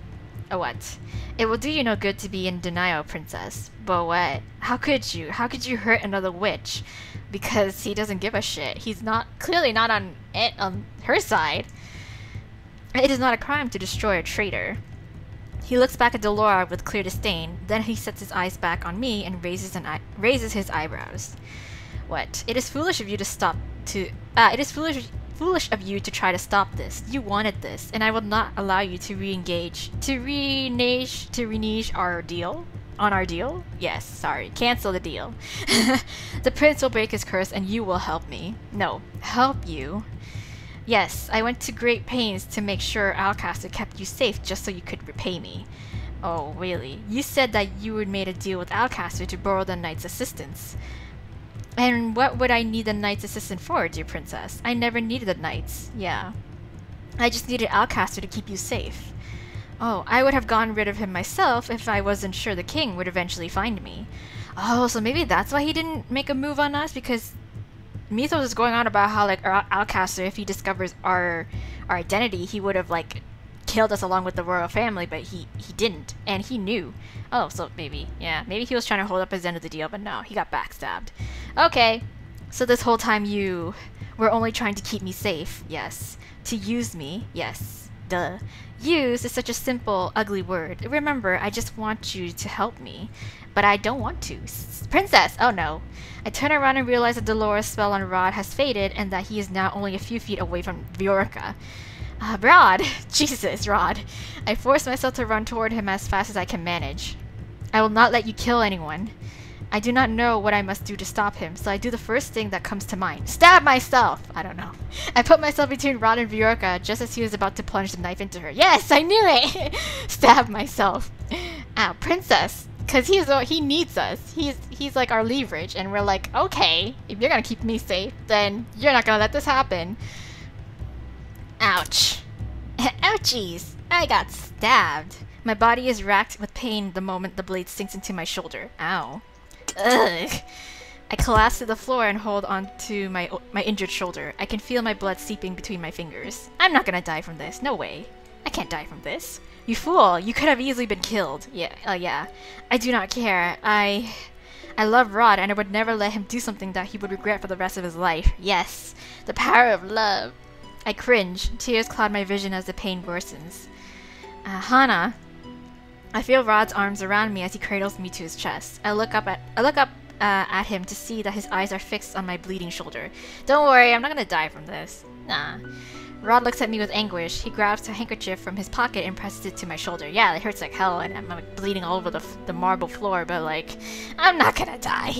Oh, what? It will do you no good to be in denial, princess. But what? How could you? How could you hurt another witch? Because he doesn't give a shit. He's clearly not on her side. It is not a crime to destroy a traitor. He looks back at Delora with clear disdain, then he sets his eyes back on me and raises his eyebrows. What? It is foolish of you to try to stop this. You wanted this, and I will not allow you to renege our deal? On our deal? Yes, sorry. Cancel the deal. The prince will break his curse and you will help me. No, help you? Yes, I went to great pains to make sure Alcaster kept you safe just so you could repay me. Oh, really? You said that you had made a deal with Alcaster to borrow the knight's assistance. And what would I need the knight's assistance for, dear princess? I never needed the knight's. Yeah. I just needed Alcaster to keep you safe. Oh, I would have gotten rid of him myself if I wasn't sure the king would eventually find me. Oh, so maybe that's why he didn't make a move on us? Because Mythos is going on about how, like, Alcaster, if he discovers our identity, he would have, like, killed us along with the royal family, but he didn't, and he knew. Oh, so maybe, yeah, maybe he was trying to hold up his end of the deal, but no, he got backstabbed. Okay, so this whole time you were only trying to keep me safe, yes. To use me, yes. Duh. Use is such a simple, ugly word. Remember, I just want you to help me. But I don't want to. Princess! Oh no. I turn around and realize that Dolores' spell on Rod has faded and that he is now only a few feet away from Viorica. Rod! Jesus, Rod. I force myself to run toward him as fast as I can manage. I will not let you kill anyone. I do not know what I must do to stop him, so I do the first thing that comes to mind. Stab myself! I don't know. I put myself between Rod and Viorica just as he was about to plunge the knife into her. Yes, I knew it! Stab myself. Ow, princess! Because he needs us. He's like our leverage, and we're like, okay, if you're gonna keep me safe, then you're not gonna let this happen. Ouch. Ouchies! I got stabbed. My body is racked with pain the moment the blade sinks into my shoulder. Ow. Ugh. I collapse to the floor and hold on to my injured shoulder. I can feel my blood seeping between my fingers. I'm not gonna die from this. No way. I can't die from this. You fool! You could have easily been killed. Yeah, yeah. I do not care. I love Rod, and I would never let him do something that he would regret for the rest of his life. Yes, the power of love. I cringe. Tears cloud my vision as the pain worsens. Hana. I feel Rod's arms around me as he cradles me to his chest. I look up at him to see that his eyes are fixed on my bleeding shoulder. Don't worry, I'm not gonna die from this. Nah. Rod looks at me with anguish. He grabs a handkerchief from his pocket and presses it to my shoulder. Yeah, it hurts like hell, and I'm like bleeding all over the marble floor, but like, I'm not gonna die.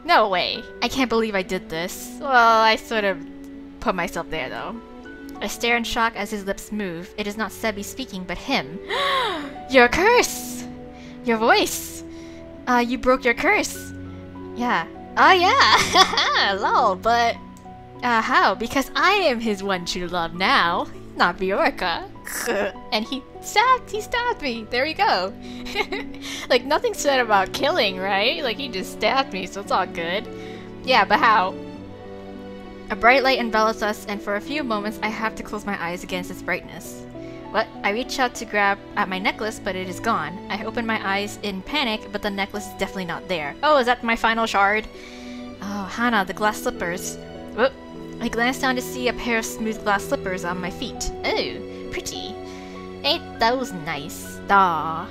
No way. I can't believe I did this. Well, I sort of put myself there, though. I stare in shock as his lips move. It is not Sebi speaking, but him. Your curse! Your voice! You broke your curse. Yeah. Oh, yeah! Lol, but... how? Because I am his one true love now, not Bjorka. And he stabbed me. There we go. Like, nothing said about killing, right? Like, he just stabbed me, so it's all good. Yeah, but how? A bright light envelops us, and for a few moments, I have to close my eyes against its brightness. What? I reach out to grab at my necklace, but it is gone. I open my eyes in panic, but the necklace is definitely not there. Oh, is that my final shard? Oh, Hana, the glass slippers. Whoop. I glance down to see a pair of smooth glass slippers on my feet. Oh, pretty. Ain't those nice? Daw.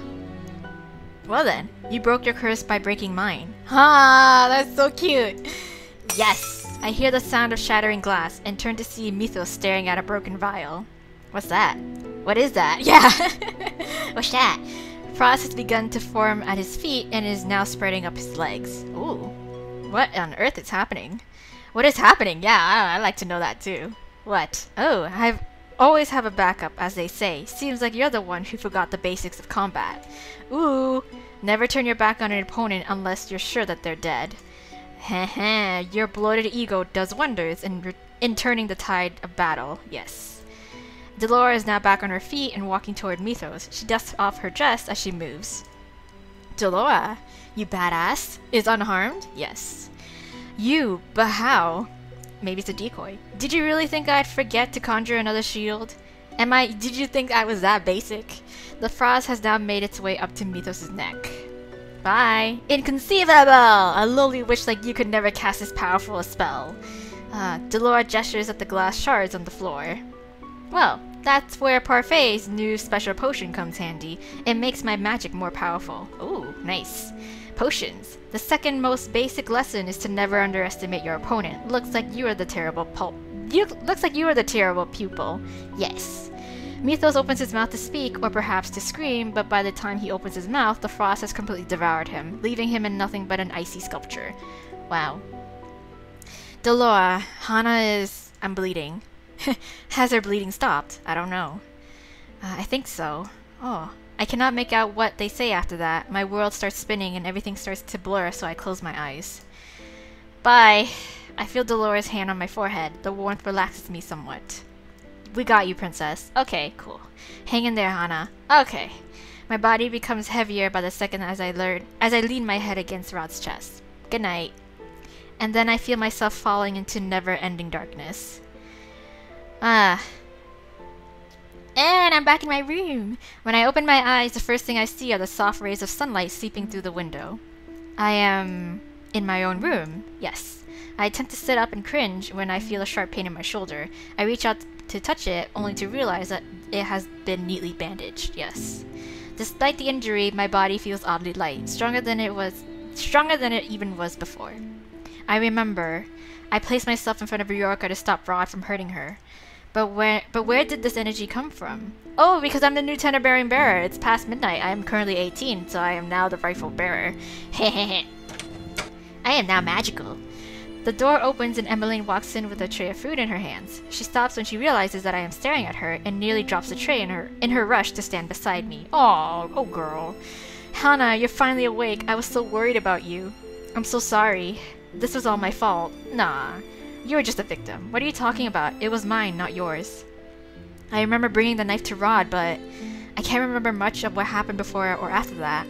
Well then, you broke your curse by breaking mine. Ha, that's so cute. Yes. I hear the sound of shattering glass and turn to see Mythos staring at a broken vial. What's that? What is that? Yeah. What's that? Frost has begun to form at his feet and is now spreading up his legs. Ooh. What on earth is happening? What is happening? Yeah, I'd like to know that too. What? Oh, I've always have a backup, as they say. Seems like you're the one who forgot the basics of combat. Ooh. Never turn your back on an opponent unless you're sure that they're dead. Heh, your bloated ego does wonders in turning the tide of battle, yes. Delora is now back on her feet and walking toward Mythos. She dusts off her dress as she moves. Delora, you badass, is unharmed? Yes. You, but how? Maybe it's a decoy. Did you really think I'd forget to conjure another shield? Did you think I was that basic? The frost has now made its way up to Mythos' neck. Bye. Inconceivable! A lowly witch like you could never cast this powerful a spell. Delora gestures at the glass shards on the floor. Well, that's where Parfait's new special potion comes handy. It makes my magic more powerful. Ooh, nice. Potions. The second most basic lesson is to never underestimate your opponent. Looks like you are the terrible pupil. Yes. Mythos opens his mouth to speak, or perhaps to scream, but by the time he opens his mouth, the frost has completely devoured him, leaving him in nothing but an icy sculpture. Wow. Delora, Hana is... I'm bleeding. Has her bleeding stopped? I don't know. I think so. Oh. I cannot make out what they say after that. My world starts spinning and everything starts to blur, so I close my eyes. Bye. I feel Delora's hand on my forehead. The warmth relaxes me somewhat. We got you, princess. Okay, cool. Hang in there, Hana. Okay. My body becomes heavier by the second as I lean my head against Rod's chest. Good night. And then I feel myself falling into never-ending darkness. And I'm back in my room. When I open my eyes, the first thing I see are the soft rays of sunlight seeping through the window. I am in my own room. Yes. I attempt to sit up and cringe when I feel a sharp pain in my shoulder. I reach out to touch it, only to realize that it has been neatly bandaged. Yes. Despite the injury, my body feels oddly light, stronger than it even was before. I remember, I placed myself in front of Bjorka to stop Rod from hurting her. But where did this energy come from? Oh, because I'm the new Tenor-bearing bearer. It's past midnight. I am currently 18, so I am now the rightful bearer. Hehehe. I am now magical. The door opens and Emmeline walks in with a tray of food in her hands. She stops when she realizes that I am staring at her and nearly drops the tray in her rush to stand beside me. Oh girl. Hana, you're finally awake. I was so worried about you. I'm so sorry. This was all my fault. Nah. You were just a victim. What are you talking about? It was mine, not yours. I remember bringing the knife to Rod, but I can't remember much of what happened before or after that.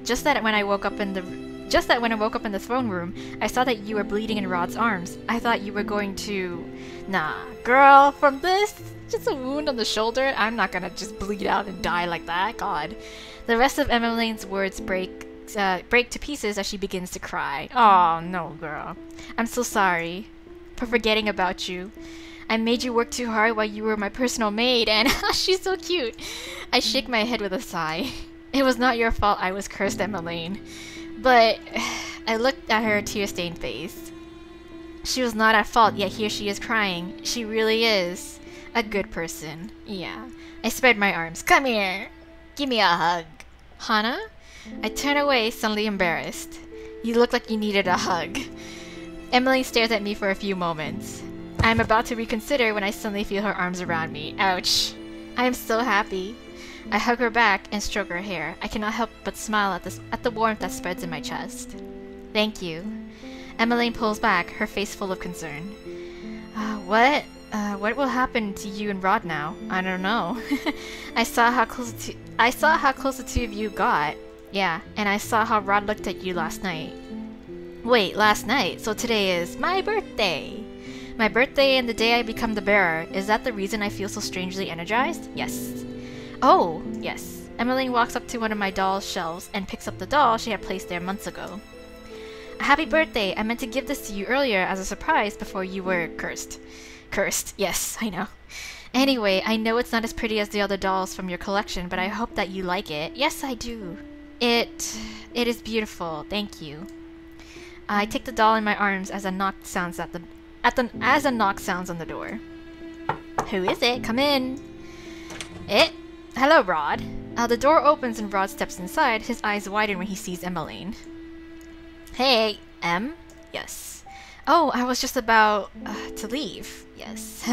Just that when I woke up in the throne room, I saw that you were bleeding in Rod's arms. I thought you were going to... Nah, girl, from this, just a wound on the shoulder, I'm not gonna just bleed out and die like that, God. The rest of Emmeline's words break to pieces as she begins to cry. Oh, no, girl. I'm so sorry for forgetting about you. I made you work too hard while you were my personal maid, and she's so cute. I shake my head with a sigh. It was not your fault I was cursed, Emmeline. But I looked at her tear-stained face. She was not at fault, yet here she is crying. She really is a good person. Yeah. I spread my arms. Come here. Give me a hug. Hana? I turned away, suddenly embarrassed. You look like you needed a hug. Emily stares at me for a few moments. I am about to reconsider when I suddenly feel her arms around me. Ouch. I am so happy. I hug her back and stroke her hair. I cannot help but smile at the warmth that spreads in my chest. Thank you. Emmeline pulls back, her face full of concern. What will happen to you and Rod now? I don't know. I saw how close the two of you got. Yeah, and I saw how Rod looked at you last night. Wait, last night? So today is my birthday. My birthday and the day I become the bearer. Is that the reason I feel so strangely energized? Yes. Oh, yes. Emmeline walks up to one of my doll's shelves and picks up the doll she had placed there months ago. Happy birthday! I meant to give this to you earlier as a surprise before you were cursed. Cursed, yes, I know. Anyway, I know it's not as pretty as the other dolls from your collection, but I hope that you like it. Yes, I do. It is beautiful. Thank you. I take the doll in my arms as a knock sounds on the door. Who is it? Come in. Hello, Rod. The door opens and Rod steps inside. His eyes widen when he sees Emmeline. Hey, Em? Yes. Oh, I was just about to leave. Yes.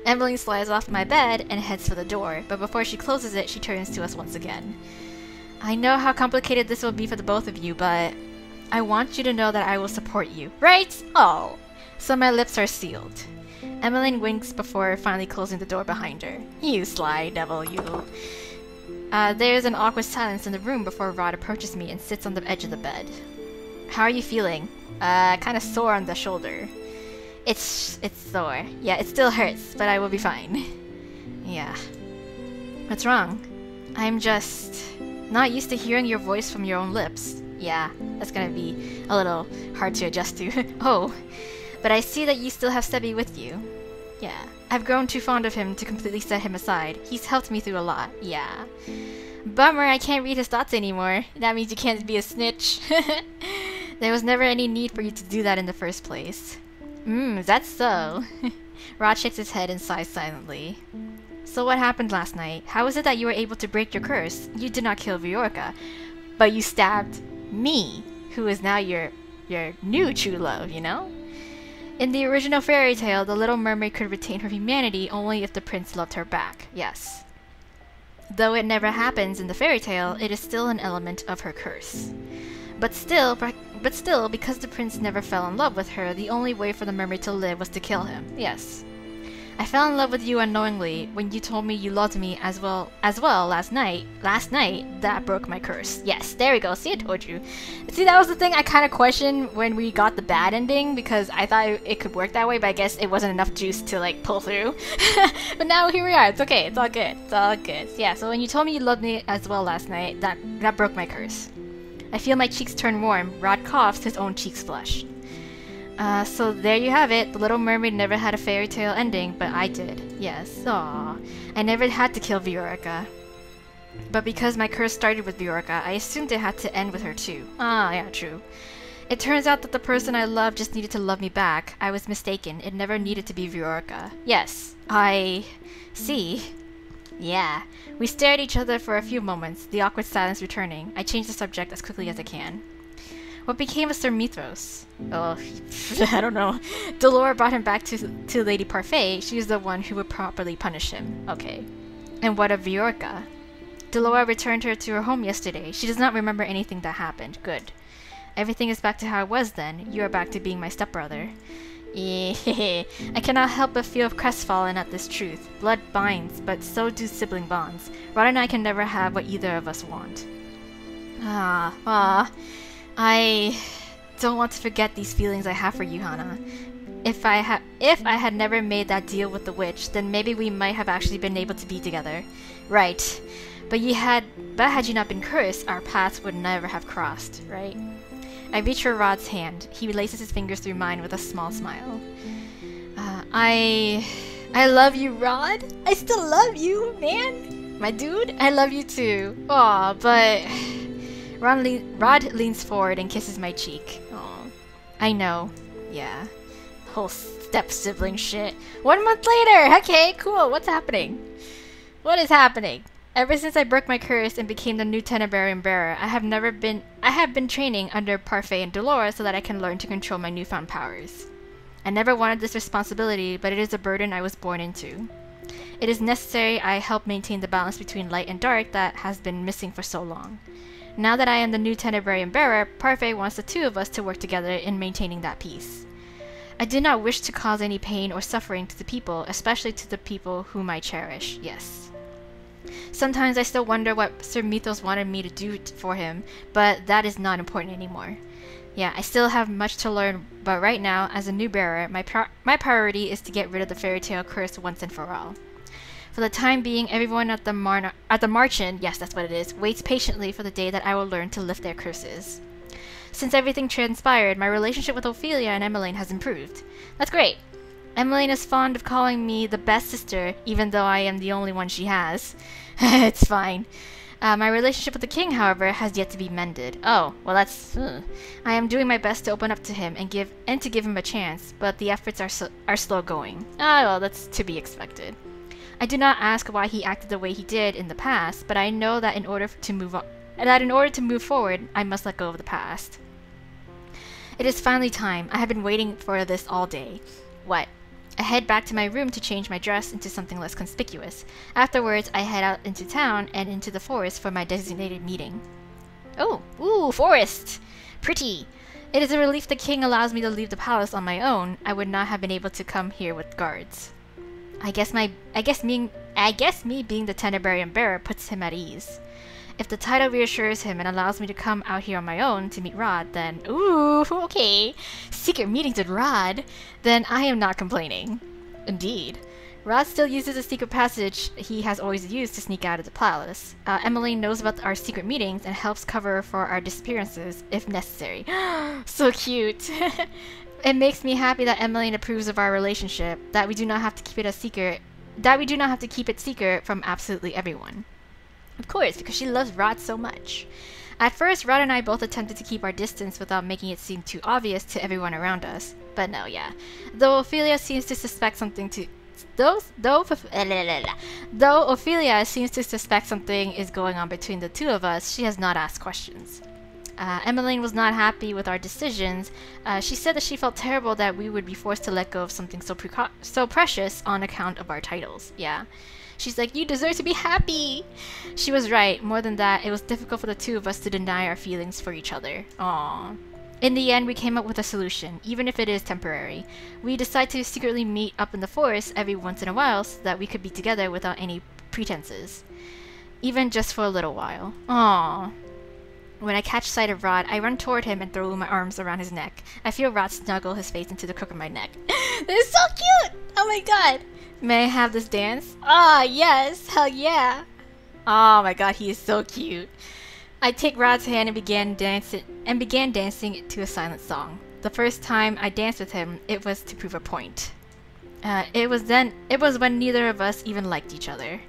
Emmeline slides off my bed and heads for the door, but before she closes it, she turns to us once again. I know how complicated this will be for the both of you, but I want you to know that I will support you. Right? Oh. So my lips are sealed. Emmeline winks before finally closing the door behind her. You sly devil, you. There's an awkward silence in the room before Rod approaches me and sits on the edge of the bed. How are you feeling? Kinda sore on the shoulder. It's sore. Yeah, it still hurts, but I will be fine. Yeah. What's wrong? I'm just not used to hearing your voice from your own lips. Yeah, that's gonna be a little hard to adjust to. Oh, but I see that you still have Stebby with you. Yeah, I've grown too fond of him to completely set him aside. He's helped me through a lot. Yeah. Bummer, I can't read his thoughts anymore. That means you can't be a snitch. There was never any need for you to do that in the first place. That's so. Rod shakes his head and sighs silently. So what happened last night? How is it that you were able to break your curse? You did not kill Viorka, but you stabbed me, who is now your new true love, you know? In the original fairy tale, the little mermaid could retain her humanity only if the prince loved her back. Yes. Though it never happens in the fairy tale, it is still an element of her curse. But still, because the prince never fell in love with her, the only way for the mermaid to live was to kill him. Yes. I fell in love with you unknowingly when you told me you loved me as well last night. Last night, that broke my curse. Yes, there we go. See, I told you. See, that was the thing I kind of questioned when we got the bad ending, because I thought it could work that way, but I guess it wasn't enough juice to, like, pull through. But now here we are. It's okay. It's all good. It's all good. Yeah, so when you told me you loved me as well last night, that broke my curse. I feel my cheeks turn warm. Rod coughs, his own cheeks flush. So there you have it. The Little Mermaid never had a fairy tale ending, but I did. Yes. Aww. I never had to kill Viorka. But because my curse started with Viorka, I assumed it had to end with her too. Ah, yeah, true. It turns out that the person I loved just needed to love me back. I was mistaken. It never needed to be Viorka. Yes. I see. Yeah. We stare at each other for a few moments, the awkward silence returning. I change the subject as quickly as I can. What became of Sir Mithros? Oh, I don't know. Delora brought him back to Lady Parfait. She's the one who would properly punish him. Okay. And what of Viorka? Delora returned her to her home yesterday. She does not remember anything that happened. Good. Everything is back to how it was then. You are back to being my stepbrother. I cannot help but feel crestfallen at this truth. Blood binds, but so do sibling bonds. Rod and I can never have what either of us want. I don't want to forget these feelings I have for you, Hana. If I had never made that deal with the witch, then maybe we might have actually been able to be together. Right. But had you not been cursed, our paths would never have crossed, right? I reach for Rod's hand. He laces his fingers through mine with a small smile. I love you, Rod. I still love you, man. My dude, I love you too. Aw, but Rod leans forward and kisses my cheek. Oh, I know. Yeah. Whole step-sibling shit. 1 month later! Okay, cool. What's happening? What is happening? Ever since I broke my curse and became the new Tenebrae bearer, I have been training under Parfait and Dolores so that I can learn to control my newfound powers. I never wanted this responsibility, but it is a burden I was born into. It is necessary I help maintain the balance between light and dark that has been missing for so long. Now that I am the new Tenebrae bearer, Parfait wants the two of us to work together in maintaining that peace. I do not wish to cause any pain or suffering to the people, especially to the people whom I cherish, yes. Sometimes I still wonder what Sir Mythos wanted me to do for him, but that is not important anymore. Yeah, I still have much to learn, but right now, as a new bearer, my priority is to get rid of the fairy tale curse once and for all. For the time being, everyone at the Marchen, yes, that's what it is, waits patiently for the day that I will learn to lift their curses. Since everything transpired, my relationship with Ophelia and Emmeline has improved. That's great. Emmeline is fond of calling me the best sister, even though I am the only one she has. It's fine. My relationship with the king, however, has yet to be mended. Oh, well that's... I am doing my best to open up to him and to give him a chance, but the efforts are slow going. Ah, well, that's to be expected. I do not ask why he acted the way he did in the past, but I know that in order to move forward, I must let go of the past. It is finally time. I have been waiting for this all day. What? I head back to my room to change my dress into something less conspicuous. Afterwards, I head out into town and into the forest for my designated meeting. Oh, ooh, forest! Pretty! It is a relief the king allows me to leave the palace on my own. I would not have been able to come here with guards. I guess me being the Tenebrae bearer puts him at ease. If the title reassures him and allows me to come out here on my own to meet Rod, then ooh, okay, secret meetings with Rod, then I am not complaining. Indeed. Rod still uses a secret passage he has always used to sneak out of the palace. Emmeline knows about our secret meetings and helps cover for our disappearances if necessary. So cute. It makes me happy that Emmeline approves of our relationship, that we do not have to keep it secret from absolutely everyone. Of course, because she loves Rod so much. At first, Rod and I both attempted to keep our distance without making it seem too obvious to everyone around us. But no, yeah. Though Ophelia seems to suspect something is going on between the two of us, she has not asked questions. Emmeline was not happy with our decisions. She said that she felt terrible that we would be forced to let go of something so precious on account of our titles. Yeah. She's like, you deserve to be happy! She was right. More than that, it was difficult for the two of us to deny our feelings for each other. Aww. In the end, we came up with a solution, even if it is temporary. We decided to secretly meet up in the forest every once in a while so that we could be together without any pretenses. Even just for a little while. Aww. When I catch sight of Rod, I run toward him and throw my arms around his neck. I feel Rod snuggle his face into the crook of my neck. This is so cute! Oh my god! May I have this dance? Ah, yes! Hell yeah! Oh my god, he is so cute. I take Rod's hand and began dancing to a silent song. The first time I danced with him, it was to prove a point. It was when neither of us even liked each other.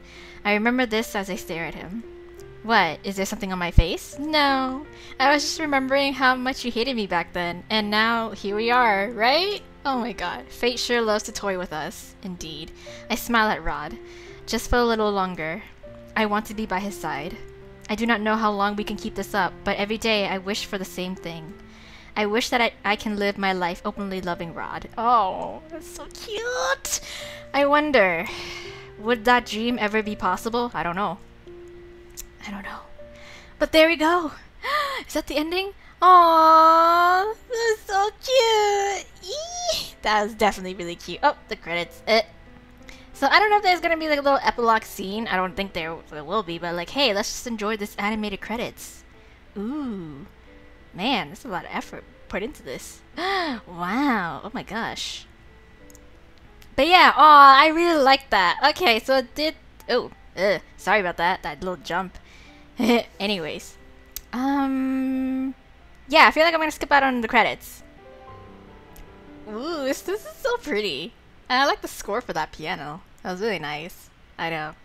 I remember this as I stare at him. What? Is there something on my face? No. I was just remembering how much you hated me back then, and now here we are, right? Oh my god. Fate sure loves to toy with us. Indeed. I smile at Rod. Just for a little longer. I want to be by his side. I do not know how long we can keep this up, but every day I wish for the same thing. I wish that I can live my life openly loving Rod. Oh, that's so cute! I wonder, would that dream ever be possible? I don't know. I don't know. But there we go! Is that the ending? Aww, that's so cute! Eee! That was definitely really cute. Oh, the credits. So I don't know if there's gonna be like a little epilogue scene. I don't think there will be, but like, hey, let's just enjoy this animated credits. Ooh. Man, there's a lot of effort put into this. Wow. Oh my gosh. But yeah, aw, I really like that. Okay, so it did... Oh, sorry about that. That little jump. Anyways. Yeah, I feel like I'm gonna skip out on the credits. Ooh, this is so pretty. And I like the score for that piano. That was really nice. I know.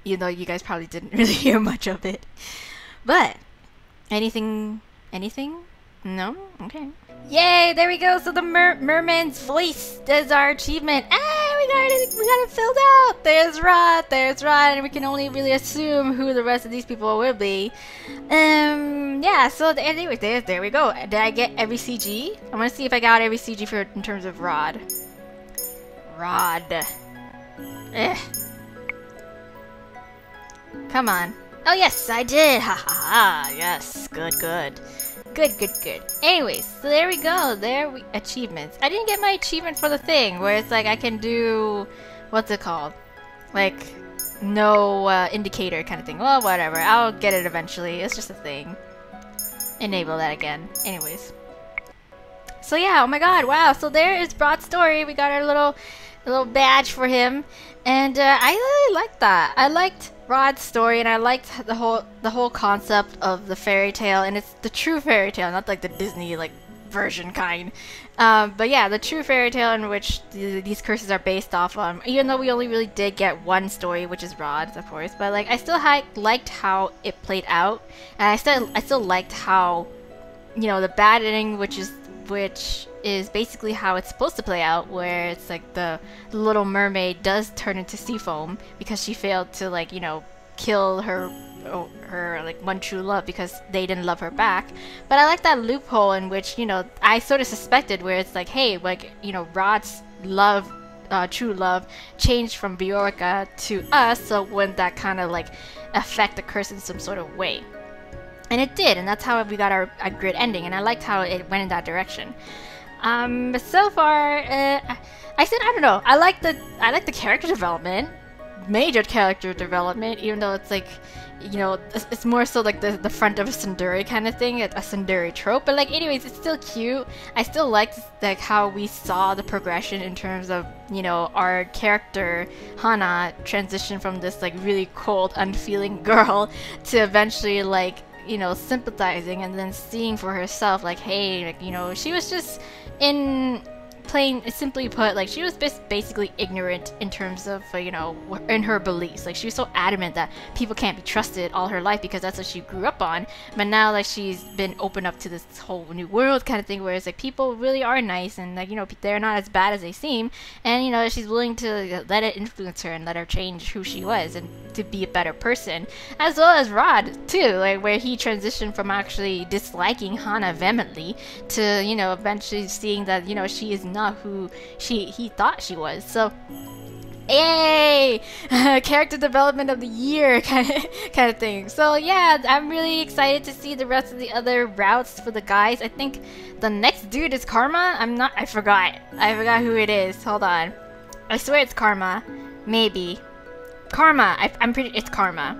Even though you guys probably didn't really hear much of it. But, Anything? Anything? No? Okay. Yay! There we go! So the merman's voice is our achievement. Ah, we got it filled out! There's Rod, and we can only really assume who the rest of these people will be. Yeah, so anyway, there we go. Did I get every CG? I want to see if I got every CG for in terms of Rod. Eh. Come on. Oh yes, I did! Ha ha ha! Yes, good. Anyways, so there we go. Achievements. I didn't get my achievement for the thing where it's like I can do, what's it called? Like, no indicator kind of thing. Well, whatever. I'll get it eventually. It's just a thing. Enable that again. Anyways. So yeah, oh my god, wow. So there is Broad's story. We got our little badge for him. And I really liked that. I liked Rod's story, and I liked the whole concept of the fairy tale, and it's the true fairy tale, not like the Disney like version kind. But yeah, the true fairy tale in which these curses are based off on. Even though we only really did get one story, which is Rod's, of course. But like, I still liked how it played out, and I still liked how, you know, the bad ending, which is basically how it's supposed to play out, where it's like the little mermaid does turn into sea foam because she failed to, like, you know, kill her like one true love because they didn't love her back. But I like that loophole in which, you know, I sort of suspected, where it's like, hey, like, you know, Rod's love, true love changed from Bjorka to us, so wouldn't that kind of like affect the curse in some sort of way? And it did, and that's how we got our good ending, and I liked how it went in that direction. But so far, I don't know. I like the character development, major character development, even though it's like, you know, it's more so like the front of a tsundere kind of thing, a tsundere trope. But like, anyways, it's still cute. I still liked like how we saw the progression in terms of, you know, our character Hana transition from this like really cold, unfeeling girl to eventually like, you know, sympathizing and then seeing for herself, like, hey, like, you know, she was just simply put, like, she was basically ignorant in terms of, you know, in her beliefs. Like, she was so adamant that people can't be trusted all her life because that's what she grew up on. But now, like, she's been opened up to this whole new world kind of thing, where it's like people really are nice and, like, you know, they're not as bad as they seem. And, you know, she's willing to let it influence her and let her change who she was and to be a better person. As well as Rod, too, like, where he transitioned from actually disliking Hana vehemently to, you know, eventually seeing that, you know, she is not who he thought she was. So, yay! Character development of the year kind of thing. So yeah, I'm really excited to see the rest of the other routes for the guys. I think the next dude is Karma. I forgot who it is. Hold on. I swear it's Karma. Maybe. Karma. I'm pretty. It's Karma.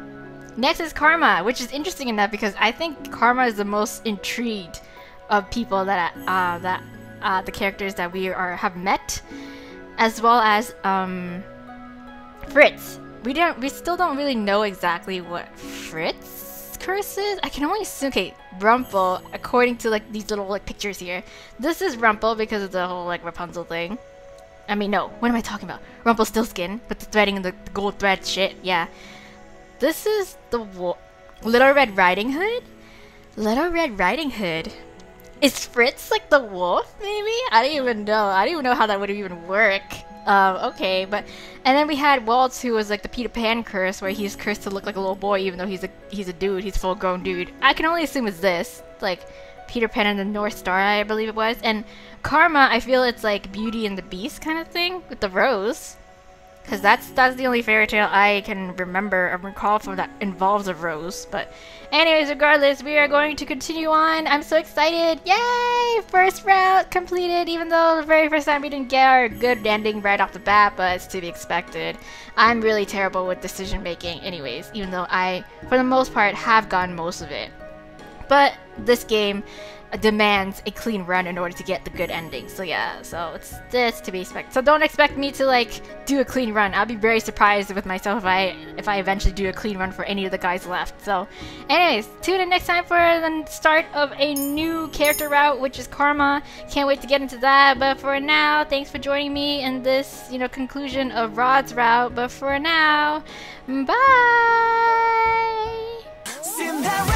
Next is Karma, which is interesting enough because I think Karma is the most intrigued of people that the characters that we have met, as well as Fritz. We still don't really know exactly what Fritz's curse is. I can only assume. Okay, Rumple, according to like these little like pictures here, this is Rumple because of the whole like Rapunzel thing. I mean, no, what am I talking about? Rumpelstiltskin with the threading and the gold thread shit. Yeah, this is the Little Red Riding Hood. Little Red Riding Hood. Is Fritz like the wolf, maybe? I don't even know. I don't even know how that would even work. Okay, but... And then we had Waltz, who was like the Peter Pan curse, where he's cursed to look like a little boy, even though he's a dude. He's a full-grown dude. I can only assume it's this. Like, Peter Pan and the North Star, I believe it was. And Karma, I feel it's like Beauty and the Beast kind of thing, with the rose. Because that's the only fairy tale I can remember or recall from that involves a rose. But anyways, regardless, we are going to continue on. I'm so excited. Yay! First route completed, even though the very first time we didn't get our good ending right off the bat, but it's to be expected. I'm really terrible with decision making anyways, even though I, for the most part, have gotten most of it. But this game demands a clean run in order to get the good ending. So yeah, so it's this to be expected. So don't expect me to like do a clean run. I'll be very surprised with myself if I eventually do a clean run for any of the guys left. So anyways, tune in next time for the start of a new character route, which is Karma. Can't wait to get into that. But for now, thanks for joining me in this, you know, conclusion of Rod's route. But for now, bye! Cinderella.